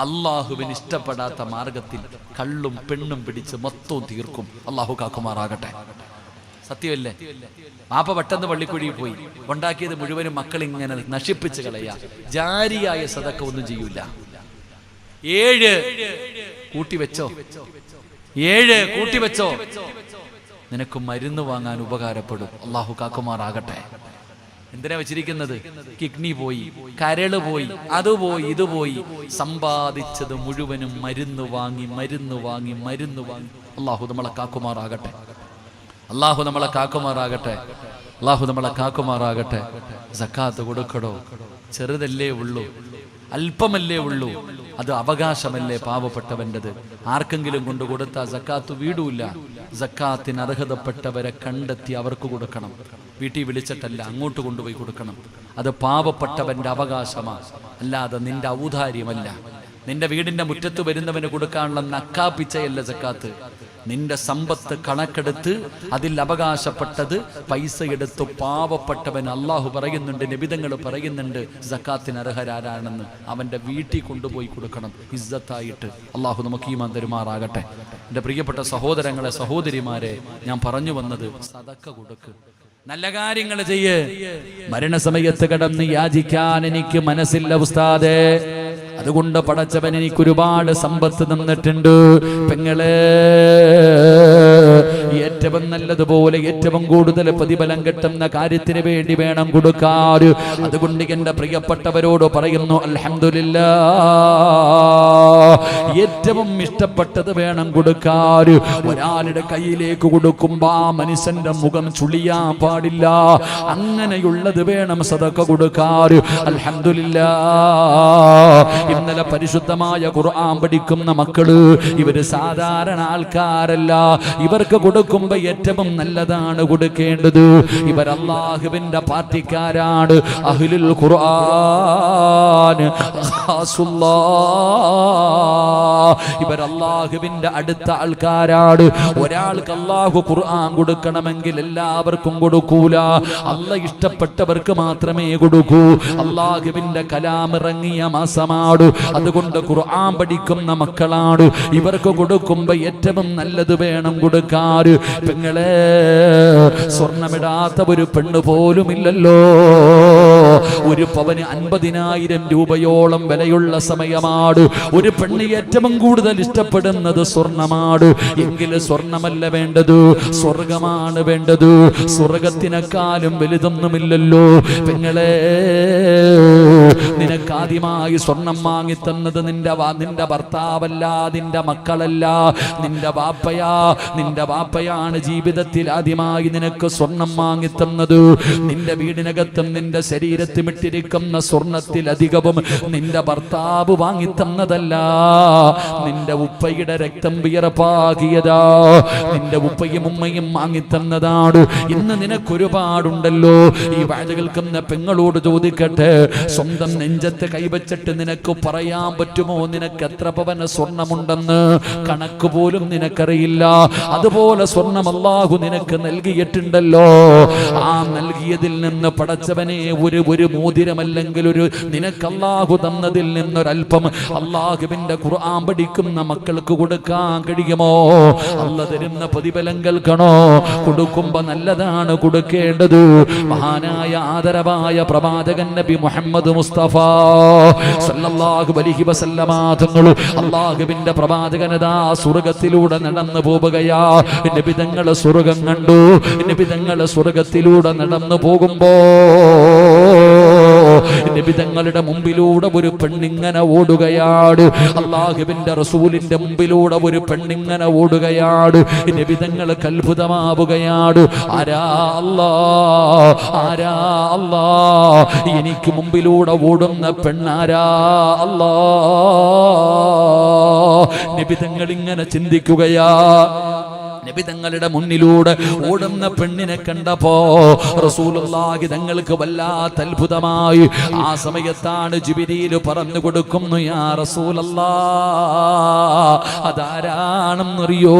അള്ളാഹുവിന് ഇഷ്ടപ്പെടാത്ത മാർഗത്തിൽ കള്ളും പെണ്ണും പിടിച്ച് മൊത്തവും തീർക്കും. അള്ളാഹു കാക്കുമാറാകട്ടെ. സത്യമല്ലേ? പാപ്പ പെട്ടെന്ന് പള്ളിക്കുഴിയിൽ പോയി, ഉണ്ടാക്കിയത് മുഴുവനും മക്കൾ ഇങ്ങനെ നശിപ്പിച്ച് കളയാ. ജാരിയായ സദക്ക ഒന്നും ചെയ്യൂല. 7 കൂട്ടിവെച്ചോ, 7 കൂട്ടിവെച്ചോ, നിനക്ക് മരുന്ന് വാങ്ങാൻ ഉപകാരപ്പെടും. അള്ളാഹു കാക്കുമാറാകട്ടെ. എന്തിനാ വെച്ചിരിക്കുന്നത്? കിഡ്നി പോയി, കരള് പോയി, അതുപോയി, ഇതുപോയി. സമ്പാദിച്ചത് മുഴുവനും മരുന്ന് വാങ്ങി. അള്ളാഹു നമ്മളെ കാക്കുമാറാകട്ടെ. അള്ളാഹു നമ്മളെ കാക്കുമാറാകട്ടെ. സക്കാത്ത് കൊടുക്കടോ. ചെറുതല്ലേ ഉള്ളൂ, അല്പമല്ലേ ഉള്ളൂ. അത് അവകാശമല്ലേ പാവപ്പെട്ടവൻ്റെത്. ആർക്കെങ്കിലും കൊണ്ട് കൊടുത്താൽ സക്കാത്ത് വീടൂല. സക്കാത്തിന് അർഹതപ്പെട്ടവരെ കണ്ടെത്തി അവർക്ക് കൊടുക്കണം. വീട്ടിൽ വിളിച്ചിട്ടല്ല, അങ്ങോട്ട് കൊണ്ടുപോയി കൊടുക്കണം. അത് പാവപ്പെട്ടവന്റെ അവകാശമാണ്, അല്ലാതെ നിന്റെ ഔദാര്യമല്ല. നിന്റെ വീടിന്റെ മുറ്റത്ത് വരുന്നവന് കൊടുക്കാനുള്ള നക്കാപ്പിച്ചയല്ല സക്കാത്ത്. നിന്റെ സമ്പത്ത് കണക്കെടുത്ത് അതിൽ അവകാശപ്പെട്ടത് പൈസ എടുത്ത് പാവപ്പെട്ടവൻ, അള്ളാഹു പറയുന്നുണ്ട്, നബിതങ്ങൾ പറയുന്നുണ്ട്, സക്കാത്തിന് അർഹരാരാണെന്ന്. അവന്റെ വീട്ടിൽ കൊണ്ടുപോയി കൊടുക്കണം ഇസ്സത്തായിട്ട്. അള്ളാഹു നമുക്ക് ഈമാൻ തരുമാറാകട്ടെ. എൻ്റെ പ്രിയപ്പെട്ട സഹോദരങ്ങളെ, സഹോദരിമാരെ, ഞാൻ പറഞ്ഞു വന്നത്, സദക്ക കൊടുക്ക്, നല്ല കാര്യങ്ങൾ ചെയ്യ്. മരണസമയത്ത് കിടന്ന് യാചിക്കാൻ എനിക്ക് മനസ്സില്ല ഉസ്താദേ. അതുകൊണ്ട് പടച്ചവൻ എനിക്ക് ഒരുപാട് സമ്പത്ത് തന്നിട്ടുണ്ട്. പെങ്ങളെ, ഏറ്റവും നല്ലതുപോലെ ഏറ്റവും കൂടുതൽ പ്രതിഫലം കിട്ടുന്ന കാര്യത്തിന് വേണ്ടി വേണം കൊടുക്കാൻ. അതുകൊണ്ട് എന്റെ പ്രിയപ്പെട്ടവരോട് പറയുന്നു, അൽഹംദുലില്ലാഹ്, ഏറ്റവും ഇഷ്ടപ്പെട്ടത് വേണം കൊടുക്കാൻ. ഒരാളുടെ കയ്യിലേക്ക് കൊടുക്കുമ്പോ ആ മനുഷ്യന്റെ മുഖം ചുളിയാൻ പാടില്ല. അങ്ങനെയുള്ളത് വേണം സദഖ കൊടുക്കാൻ. അൽഹംദുലില്ലാഹ്, ഇന്നലെ പരിശുദ്ധമായ ഖുർആൻ പഠിക്കുന്ന മക്കള് ഇവര് സാധാരണ ആൾക്കാരല്ല. ഇവർക്ക് കൊടുക്കുമ്പോ ഏറ്റവും നല്ലതാണ് കൊടുക്കേണ്ടത്. ഇവർ അല്ലാഹുവിന്റെ പാർട്ടിക്കാരാണ്. അഹ്ലുൽ ഖുർആൻ, ഇവർ അല്ലാഹുവിന്റെ അടുത്ത ആൾക്കാരാണ്. ഒരാൾക്ക് അല്ലാഹു ഖുർആൻ കൊടുക്കണമെങ്കിൽ എല്ലാവർക്കും കൊടുക്കൂല. അല്ലാഹ് ഇഷ്ടപ്പെട്ടവർക്ക് മാത്രമേ കൊടുക്കൂ. അല്ലാഹുവിന്റെ കലാം ഇറങ്ങിയ മാസമാണ്. അതുകൊണ്ട് ഖുർആൻ പഠിക്കുന്ന മക്കളാണ്. ഇവർക്ക് കൊടുക്കുമ്പോ ഏറ്റവും നല്ലത് വേണം കൊടുക്കാൻ. പെങ്ങളെ, സ്വർണമിടാത്ത ഒരു പെണ്ണ് പോലും ഇല്ലല്ലോ. ഒരു പവന് 50,000 രൂപയോളം വിലയുള്ള സമയമാണ്. ഒരു പെണ്ണ് ഏറ്റവും കൂടുതൽ ഇഷ്ടപ്പെടുന്നത് സ്വർണമാണ്. എങ്കിൽ സ്വർണമല്ല വേണ്ടത്, സ്വർഗമാണ് വേണ്ടത്. സ്വർഗത്തിനെക്കാളും വലുതൊന്നുമില്ലല്ലോ. പെങ്ങളെ, നിനക്ക് ആദ്യമായി സ്വർണം വാങ്ങിത്തന്നത് നിന്റെ ഭർത്താവല്ല, നിന്റെ മക്കളല്ല, നിന്റെ വാപ്പയാണ് ജീവിതത്തിൽ ആദ്യമായി നിനക്ക് സ്വർണം വാങ്ങിത്തന്നത്. നിന്റെ വീടിനകത്തും നിന്റെ ശരീരത്തിൽ ഇട്ടിരിക്കുന്ന സ്വർണത്തിലധികവും നിന്റെ ഭർത്താവ് വാങ്ങിത്തന്നതല്ല, നിന്റെ ഉപ്പയുടെ രക്തം വിയർപ്പാകിയതാ, നിന്റെ ഉപ്പയും ഉമ്മയും വാങ്ങിത്തന്നതാണ്. ഇന്ന് നിനക്കൊരുപാടുണ്ടല്ലോ. ഈ വാഴ കേൾക്കുന്ന പെങ്ങളോട് ചോദിക്കട്ടെ, സ്വന്തം നെഞ്ചത്ത് കൈവച്ചിട്ട് നിനക്ക് പറയാൻ പറ്റുമോ നിനക്ക് എത്ര പവന സ്വർണമുണ്ടെന്ന്? കണക്ക് പോലും നിനക്കറിയില്ല. അതുപോലെ സ്വർണം അല്ലാഹു നിനക്ക് നൽകിയിട്ടുണ്ടല്ലോ. ആ നൽകിയതിൽ നിന്ന് പടച്ചവനെ ഒരു മോതിരമല്ലെങ്കിൽ നിനക്ക് അല്ലാഹു തന്നതിൽ നിന്നൊരൽപ്പം അല്ലാഹുവിന്റെ ഖുർആൻ പഠിക്കുന്ന മക്കൾക്ക് കൊടുക്കാൻ കഴിയുമോ? അല്ലാഹു തരുന്ന പ്രതിഫലം കേൾക്കണോ? കൊടുക്കുമ്പോ നല്ലതാണ് കൊടുക്കേണ്ടത്. മഹാനായ ആദരവായ പ്രവാചകൻ നബി മുഹമ്മദ് മുസ്തഫ സല്ലല്ലാഹു അലൈഹി വസല്ലമ തങ്ങൾ അല്ലാഹുവിന്റെ പ്രവാചകനതാ സ്വർഗ്ഗത്തിലൂടെ നടന്നു പോവുകയാ. നബി തങ്ങൾ സ്വർഗ്ഗം കണ്ടു. നബി തങ്ങൾ സ്വർഗ്ഗത്തിലൂടെ നടന്നു പോകുമ്പോ നബി തങ്ങളുടെ മുമ്പിലൂടെ ഒരു പെണ്ണിങ്ങനെ ഓടുകയാണ്. അല്ലാഹുവിന്റെ റസൂലിന്റെ മുമ്പിലൂടെ ഒരു പെണ്ണിങ്ങനെ ഓടുകയാണ്. നബി തങ്ങൾക്ക് അത്ഭുതമാവുകയാണ്. ആരാ അല്ലാ, എനിക്ക് മുമ്പിലൂടെ ഓടുന്ന പെണ്ണാരാ അല്ലാ? നബി തങ്ങൾ ഇങ്ങനെ ചിന്തിക്കുകയാ. നബി തങ്ങളുടെ മുന്നിലൂടെ ഓടുന്ന പെണ്ണിനെ കണ്ടപ്പോ റസൂലുള്ളാഹി തങ്ങൾക്ക് വല്ലാത്ത അത്ഭുതമായി. ആ സമയത്താണ് ജിബ്രീൽ പറഞ്ഞു കൊടുക്കുന്നു, യാ റസൂലല്ലാഹ്, അതാരാണെന്നറിയോ?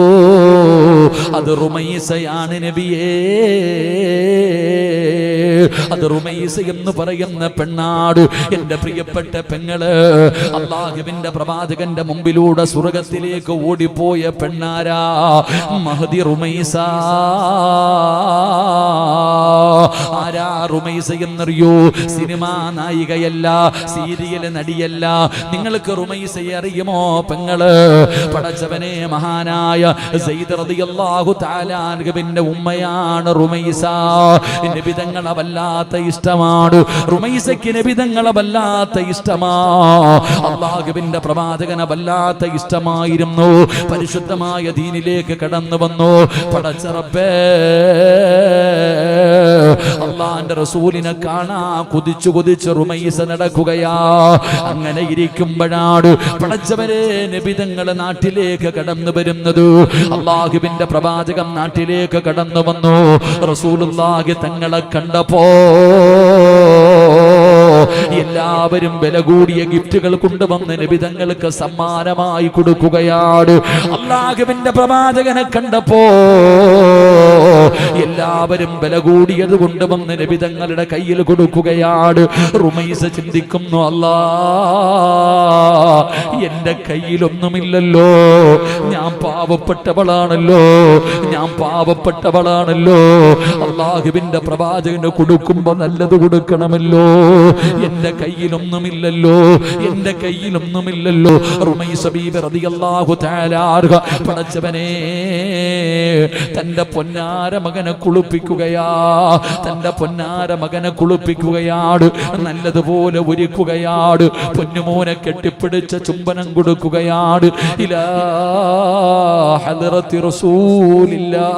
അത് റുമൈസയാണ് നബിയേ. അത് റുമൈസ എന്ന് പറയുന്ന പെണ്ണാട്. എന്റെ പ്രിയപ്പെട്ട പെങ്ങള്, അല്ലാഹുവിന്റെ പ്രവാചകന്റെ മുമ്പിലൂടെ സ്വർഗ്ഗത്തിലേക്ക് ഓടിപ്പോയ പെണ്ണാരാ? മഹദി റുമൈസ. ആരാ റുമൈസ എന്നറിയോ? സിനിമാ നായികയല്ല, സീരിയൽ നടിയല്ല. നിങ്ങൾക്ക് റുമൈസയെ അറിയുമോ പെങ്ങള്? പടച്ചവനെ, മഹാനായ സയ്യിദ് റളിയല്ലാഹു തആല അൻഹുവിന്റെ ഉമ്മയാണ് റുമൈസ. നബി തങ്ങളെ വല്ലാത്ത ഇഷ്ടമാണ് റുമൈസയ്ക്ക്. നബി തങ്ങളെ വല്ലാത്ത ഇഷ്ടമാ. അല്ലാഹുവിന്റെ പ്രവാചകനെ വല്ലാത്ത ഇഷ്ടമായിരുന്നു. പരിശുദ്ധമായ ദീനിലേക്ക് കടന്നു വന്നു. പടച്ച റബ്ബേ, അല്ലാഹുവിന്റെ റസൂലിനെ കാണാൻ കൊതിച്ചു റുമൈസ നടക്കുകയാ. അങ്ങനെ ഇരിക്കുമ്പോഴാണ് പടച്ചവരെ നബി തങ്ങളെ നാട്ടിലേക്ക് കടന്നു വരുന്നത്. അല്ലാഹുവിന്റെ പ്രവാചകൻ നാട്ടിലേക്ക് കടന്നു വന്നു. റസൂലുള്ളാഹി തങ്ങളെ കണ്ടപ്പോ എല്ലാവരും വില കൂടിയ ഗിഫ്റ്റുകൾ കൊണ്ടുവന്ന് നബി തങ്ങൾക്ക് സമ്മാനമായി കൊടുക്കുകയാണ്. അല്ലാഹുവിന്റെ പ്രവാചകനെ കണ്ടപ്പോ എല്ലാവരും വില കൂടിയത് കൊണ്ടുവന്ന് നബി തങ്ങളുടെ കയ്യിൽ കൊടുക്കുകയാണ്. റുമൈസ ചിന്തിക്കുന്നു, അല്ലാ, എന്റെ കയ്യിലൊന്നുമില്ലല്ലോ, ഞാൻ പാവപ്പെട്ടവളാണല്ലോ. അല്ലാഹുവിന്റെ പ്രവാചകന് കൊടുക്കുമ്പോ നല്ലത് കൊടുക്കണമല്ലോ. എന്റെ കയ്യിലൊന്നുമില്ലല്ലോ. റുമൈസ ബീബി റളിയല്ലാഹു തആല അൻഹ പടച്ചവനെ തന്റെ പൊന്നാര മകനെ കുളിപ്പിക്കുകയാണ്. നല്ലതുപോലെ ഒരുക്കുകയാണ്. പൊന്നുമോനെ കെട്ടിപ്പിടിച്ച ചുംബനം കൊടുക്കുകയാണ്. ഇലാ ഹദ്റത്തി റസൂലില്ലാഹ്.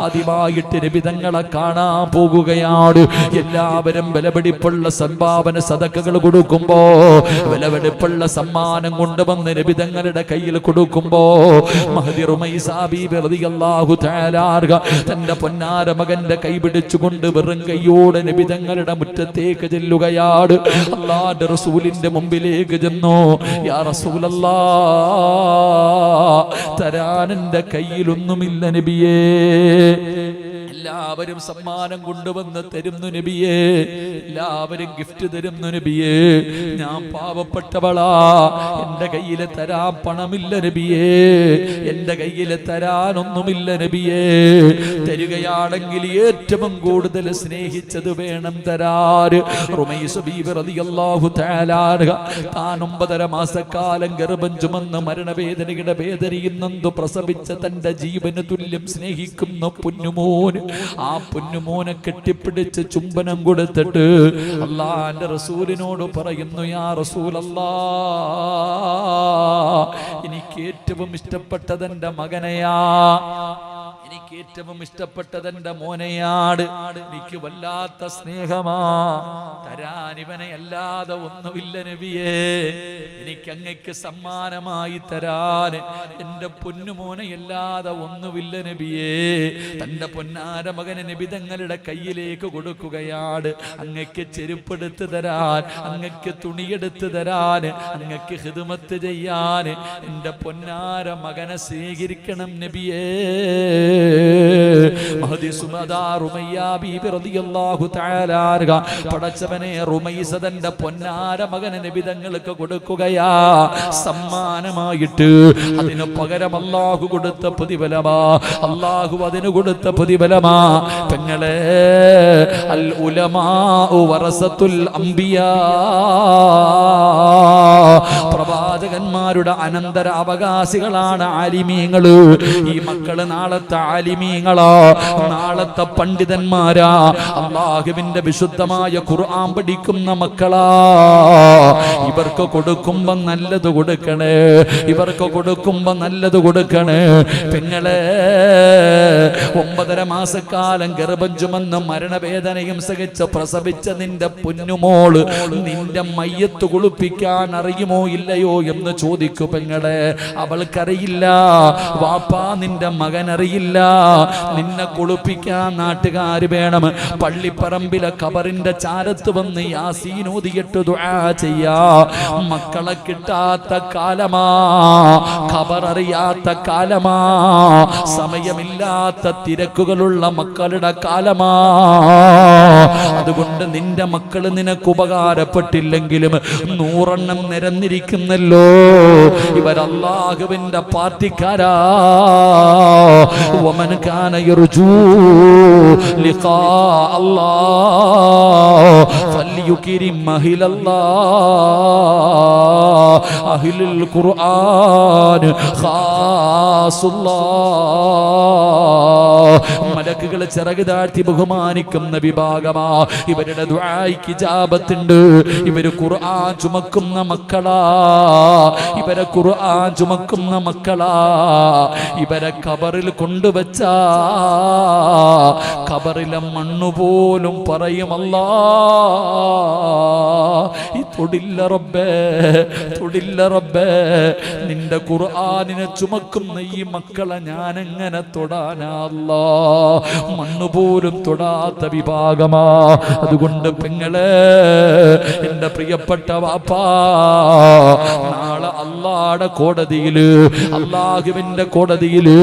ആദ്യമായിട്ട് നബി തങ്ങളെ കാണാൻ പോകുകയാണ്. എല്ലാവരും വിലപിടിപ്പുള്ള സംഭാവന സദഖകൾ കൊടുക്കുമ്പോ, വിലപിടിപ്പുള്ള സമ്മാനം കൊണ്ടുവന്ന് നബി തങ്ങളുടെ കയ്യിൽ കൊടുക്കുമ്പോ മഹദി റുമൈസ ബീബി റളിയല്ലാഹു തആല അൻഹ തന്റെ പൊന്നാര മകന്റെ കൈ പിടിച്ചുകൊണ്ട് വെറും കൈയോടെ നബി തങ്ങളുടെ മുറ്റത്തേക്ക് ചെല്ലുകയാണ്. അല്ലാഹുവിന്റെ റസൂലിന്റെ മുമ്പിലേക്ക് ചെന്നു. യാ റസൂലല്ലാഹ്, തരാൻ എന്റെ കയ്യിലൊന്നുമില്ല നബിയേ. എല്ലാവരും സമ്മാനം കൊണ്ടുവന്ന് തരുന്നു നബിയേ, എല്ലാവരും ഗിഫ്റ്റ് തരുന്നു നബിയേ. ഞാൻ പാവപ്പെട്ടവളാ, എന്റെ കയ്യിൽ തരാൻ പണമില്ല നബിയേ, എന്റെ കയ്യിൽ തരാനൊന്നുമില്ല നബിയേ. തരികയാണെങ്കിൽ ഏറ്റവും കൂടുതൽ സ്നേഹിച്ചത് വേണം തരാറ്. റുമൈസ ബീബി റളിയല്ലാഹു തആല അൻഹ താൻ 9.5 മാസക്കാലം ഗർഭം ചുമന്ന് മരണവേദനയുടെ വേദനയിൽ നൊന്തു പ്രസവിച്ച തന്റെ ജീവന് തുല്യം സ്നേഹിക്കുന്ന പൊന്നുമോന് ആ പൊന്നുമോനെ കെട്ടിപ്പിടിച്ച് ചുംബനം കൊടുത്തിട്ട് അള്ളാന്റെ റസൂലിനോട് പറയുന്നു, യാ റസൂലല്ലാ, എനിക്ക് ഏറ്റവും ഇഷ്ടപ്പെട്ടത് എന്റെ മകനെയാ, എനിക്ക് ഏറ്റവും ഇഷ്ടപ്പെട്ടത് എന്റെ മോനെയാണ്, എനിക്ക് വല്ലാത്ത സ്നേഹമാ, തരാൻ ഇവനെ അല്ലാതെ ഒന്നുമില്ല നബിയേ, എനിക്ക് അങ്ങയ്ക്ക് സമ്മാനമായി തരാൻ എന്റെ പൊന്നുമോനെ അല്ലാതെ ഒന്നുമില്ല നബിയേ. തന്റെ പൊന്നാര മകനെ നബി തങ്ങളുടെ കയ്യിലേക്ക് കൊടുക്കുകയാണ്. അങ്ങയ്ക്ക് ചെരുപ്പെടുത്ത് തരാൻ, അങ്ങയ്ക്ക് തുണിയെടുത്ത് തരാൻ, അങ്ങയ്ക്ക് ഖിദ്മത്ത് ചെയ്യാൻ എന്റെ പൊന്നാര മകനെ സ്വീകരിക്കണം നബിയേ. പടച്ചവനെ, റുമൈസ തന്റെ പൊന്നാര മകനെ നബി തങ്ങൾക്ക് കൊടുക്കുകയാ സമ്മാനമായിട്ട്. അതിന് പകരം അല്ലാഹു കൊടുത്ത പ്രതിഫലമാ, അല്ലാഹു അതിന് കൊടുത്ത പ്രതിഫലമാ. പെങ്ങളെ, അൽ ഉലമാഉ വറസത്തുൽ അംബിയാ, പ്രവാചകന്മാരുടെ അനന്തര അവകാശികളാണ് ആലിമീങ്ങള്. ഈ മക്കള് നാളത്തെ ആലിമീങ്ങളാ, നാളത്തെ പണ്ഡിതന്മാരാ, അല്ലാഹുവിന്റെ വിശുദ്ധമായ ഖുർആൻ പഠിക്കുന്ന മക്കളാ. ഇവർക്ക് കൊടുക്കുമ്പോ നല്ലത് കൊടുക്കണേ, ഇവർക്ക് കൊടുക്കുമ്പോ നല്ലത് കൊടുക്കണേ. പെങ്ങളെ, 9.5 മാസക്കാലം ഗർഭം ചുമന്ന് മരണവേദനയും സഹിച്ച് പ്രസവിച്ച നിന്റെ പൊന്നുമോള് നിന്റെ മയ്യത്ത് കുളിപ്പിക്കാൻ അറിയുമോ ഇല്ലയോ എന്ന് ചോദിക്കൂ പെങ്ങളെ. അവൾക്കറിയില്ല. വാപ്പാ, നിന്റെ മകൻ അറിയില്ല. നിന്നെ കുളിപ്പിക്കാൻ നാട്ടുകാർ വേണം. പള്ളിപ്പറമ്പിലെ ഖബറിന്റെ ചാരത്ത് വന്ന് യാസീൻ ഓതിയിട്ട് ദുആ ചെയ്യാ. മക്കളെ കിട്ടാത്ത കാലമാ, ഖബർ അറിയാത്ത കാലമാ, സമയമില്ലാത്ത തിരക്കുകളുള്ള മക്കളുടെ കാലമാ. അതുകൊണ്ട് നിന്റെ മക്കള് നിനക്ക് ഉപകാരപ്പെട്ടില്ലെങ്കിലും 100 എണ്ണം നിരന്നിരിക്കുന്നല്ലോ. ഇവർ അല്ലാഹുവിന്റെ പാർട്ടിക്കാരാ. വമൻ കാന യർജൂ ലിഖാ അല്ലാഹ് ഫൽയുക്രിം അഹ്ലൽ ഖുർആൻ ഖാസുല്ലാഹ്. മലക്കുകൾ ചിറക് താഴ്ത്തി ബഹുമാനിക്കുന്ന വിഭാഗമാ. ഇവരുടെ ദുആയ്ക്ക് ഇജാബത്തുണ്ട്. ഇവര് ഖുർആൻ ചുമക്കുന്ന മക്കളാ, ഇവരെ ഖുർആൻ ചുമക്കുന്ന മക്കളാ. ഇവരെ ഖബറിൽ കൊണ്ടുവച്ച ഖബറിലെ മണ്ണുപോലും പറയും, അല്ലാഹ് തൊടില്ല റബ്ബേ, തൊടില്ല റബ്ബേ, നിന്റെ ഖുർആനിനെ ചുമക്കുന്ന ഈ മക്കളെ ഞാൻ എങ്ങനെ തൊടാനാ അല്ലാഹ്. മണ്ണുപോലും തൊടാത്ത വിഭാഗമാ. അതുകൊണ്ട് പെങ്ങളെ, എന്റെ പ്രിയപ്പെട്ട വാപ്പാ, നാളെ അല്ലാഹുവിന്റെ കോടതിയില്, അല്ലാഹുവിന്റെ കോടതിയില്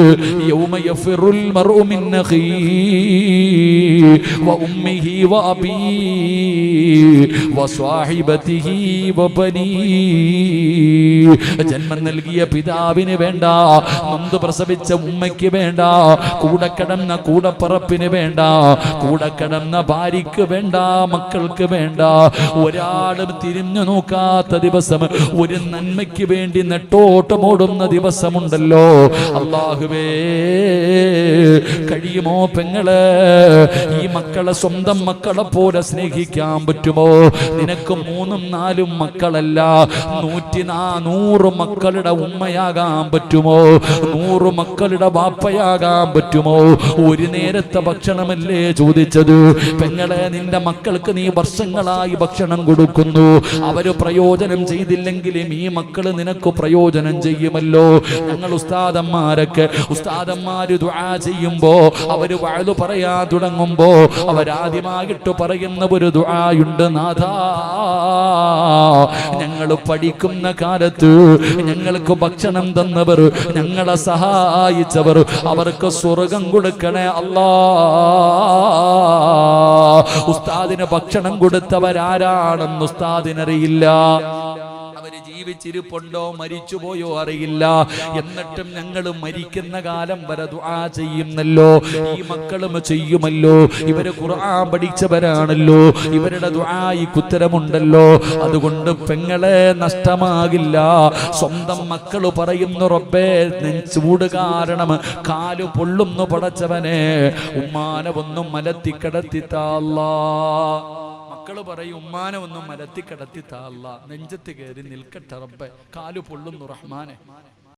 യൗമ യഫിറുൽ മർഉ മിൻ അഖീഹി വ ഉമ്മിഹി വ അബീഹി വ സ്വഹിബതിഹി വ ബനീഹി. ജന്മം നൽകിയ പിതാവിന് വേണ്ട, നൊന്ത് പ്രസവിച്ച ഉമ്മയ്ക്ക് വേണ്ട, കൂടെ കിടന്ന കൂടപ്പറപ്പിന് വേണ്ട, കൂടെ കിടന്ന ഭാര്യയ്ക്ക് വേണ്ട, മക്കൾക്ക് വേണ്ട, ഒരാളും തിരിഞ്ഞു നോക്കാത്ത ദിവസം, ഒരു നന്മയ്ക്ക് വേണ്ടി നെട്ടോട്ടമോടുന്ന ദിവസമുണ്ടല്ലോ. അല്ലാഹുവേ, കഴിയുമോ പെങ്ങളെ ഈ മക്കളെ സ്വന്തം മക്കളെ പോലെ സ്നേഹിക്കാൻ പറ്റുമോ? നിനക്ക് 3ഉം 4ഉം മക്കളല്ല, 100 മക്കളുടെ ഉമ്മയാകാൻ പറ്റുമോ? 100 മക്കളുടെ വാപ്പയാകാൻ പറ്റുമോ? ഒരു നേരത്തെ ഭക്ഷണമല്ലേ ചോദിച്ചത്? പെങ്ങളെ, നിന്റെ മക്കൾക്ക് നീ വർഷങ്ങളായി ഭക്ഷണം കൊടുക്കുന്നു. അവര് പ്രയോജനം ചെയ്തില്ലെങ്കിലും ഈ മക്കള് നിനക്ക് പ്രയോജനം ചെയ്യുമല്ലോ. ഞങ്ങൾ ഉസ്താദന്മാര് ദുആ ചെയ്യുമ്പോ, അവര് വഅദ് പറയാൻ തുടങ്ങുമ്പോ അവരാദ്യമായിട്ട് പറയുന്ന ഒരു ദുആയുണ്ട്, നാഥാ, ഞങ്ങൾ പഠിക്കുന്ന കാലത്ത് ഞങ്ങൾക്ക് ഭക്ഷണം തന്നവർ, ഞങ്ങളെ സഹായിച്ചവർ, അവർക്ക് സ്വർഗം കൊടുക്കണേ അല്ലാഹ്. ഉസ്താദിന് ഭക്ഷണം കൊടുത്തവരാരാണെന്ന് ഉസ്താദിനറിയില്ല. അവര് ജീവിച്ചിരിപ്പുണ്ടോ മരിച്ചുപോയോ അറിയില്ല. എന്നിട്ടും ഞങ്ങൾ മരിക്കുന്ന കാലം വരെ ദുആ ചെയ്യുന്നല്ലോ. ഈ മക്കളും ചെയ്യുമല്ലോ. ഇവര് ഖുർആൻ പഠിച്ചവരാണല്ലോ. ഇവരുടെ ദുആയ്ക്ക് ഉത്തരമുണ്ടല്ലോ. അതുകൊണ്ട് പെങ്ങളെ നഷ്ടമാകില്ല. സ്വന്തം മക്കള് പറയുന്നു, റബ്ബേ ചൂട് കാരണം കാല് പൊള്ളുന്നു പടച്ചവനെ, ഉമ്മാനെ ഒന്നും മലത്തി കിടത്തിത്താ. മക്കള് പറയും, ഉമ്മാനെ ഒന്നും മലത്തി കിടത്തിത്താ, നെഞ്ചത്ത് കയറി നിൽക്കട്ടെ റബ്ബേ, കാല് പൊള്ളുന്നു റഹ്മാനെ.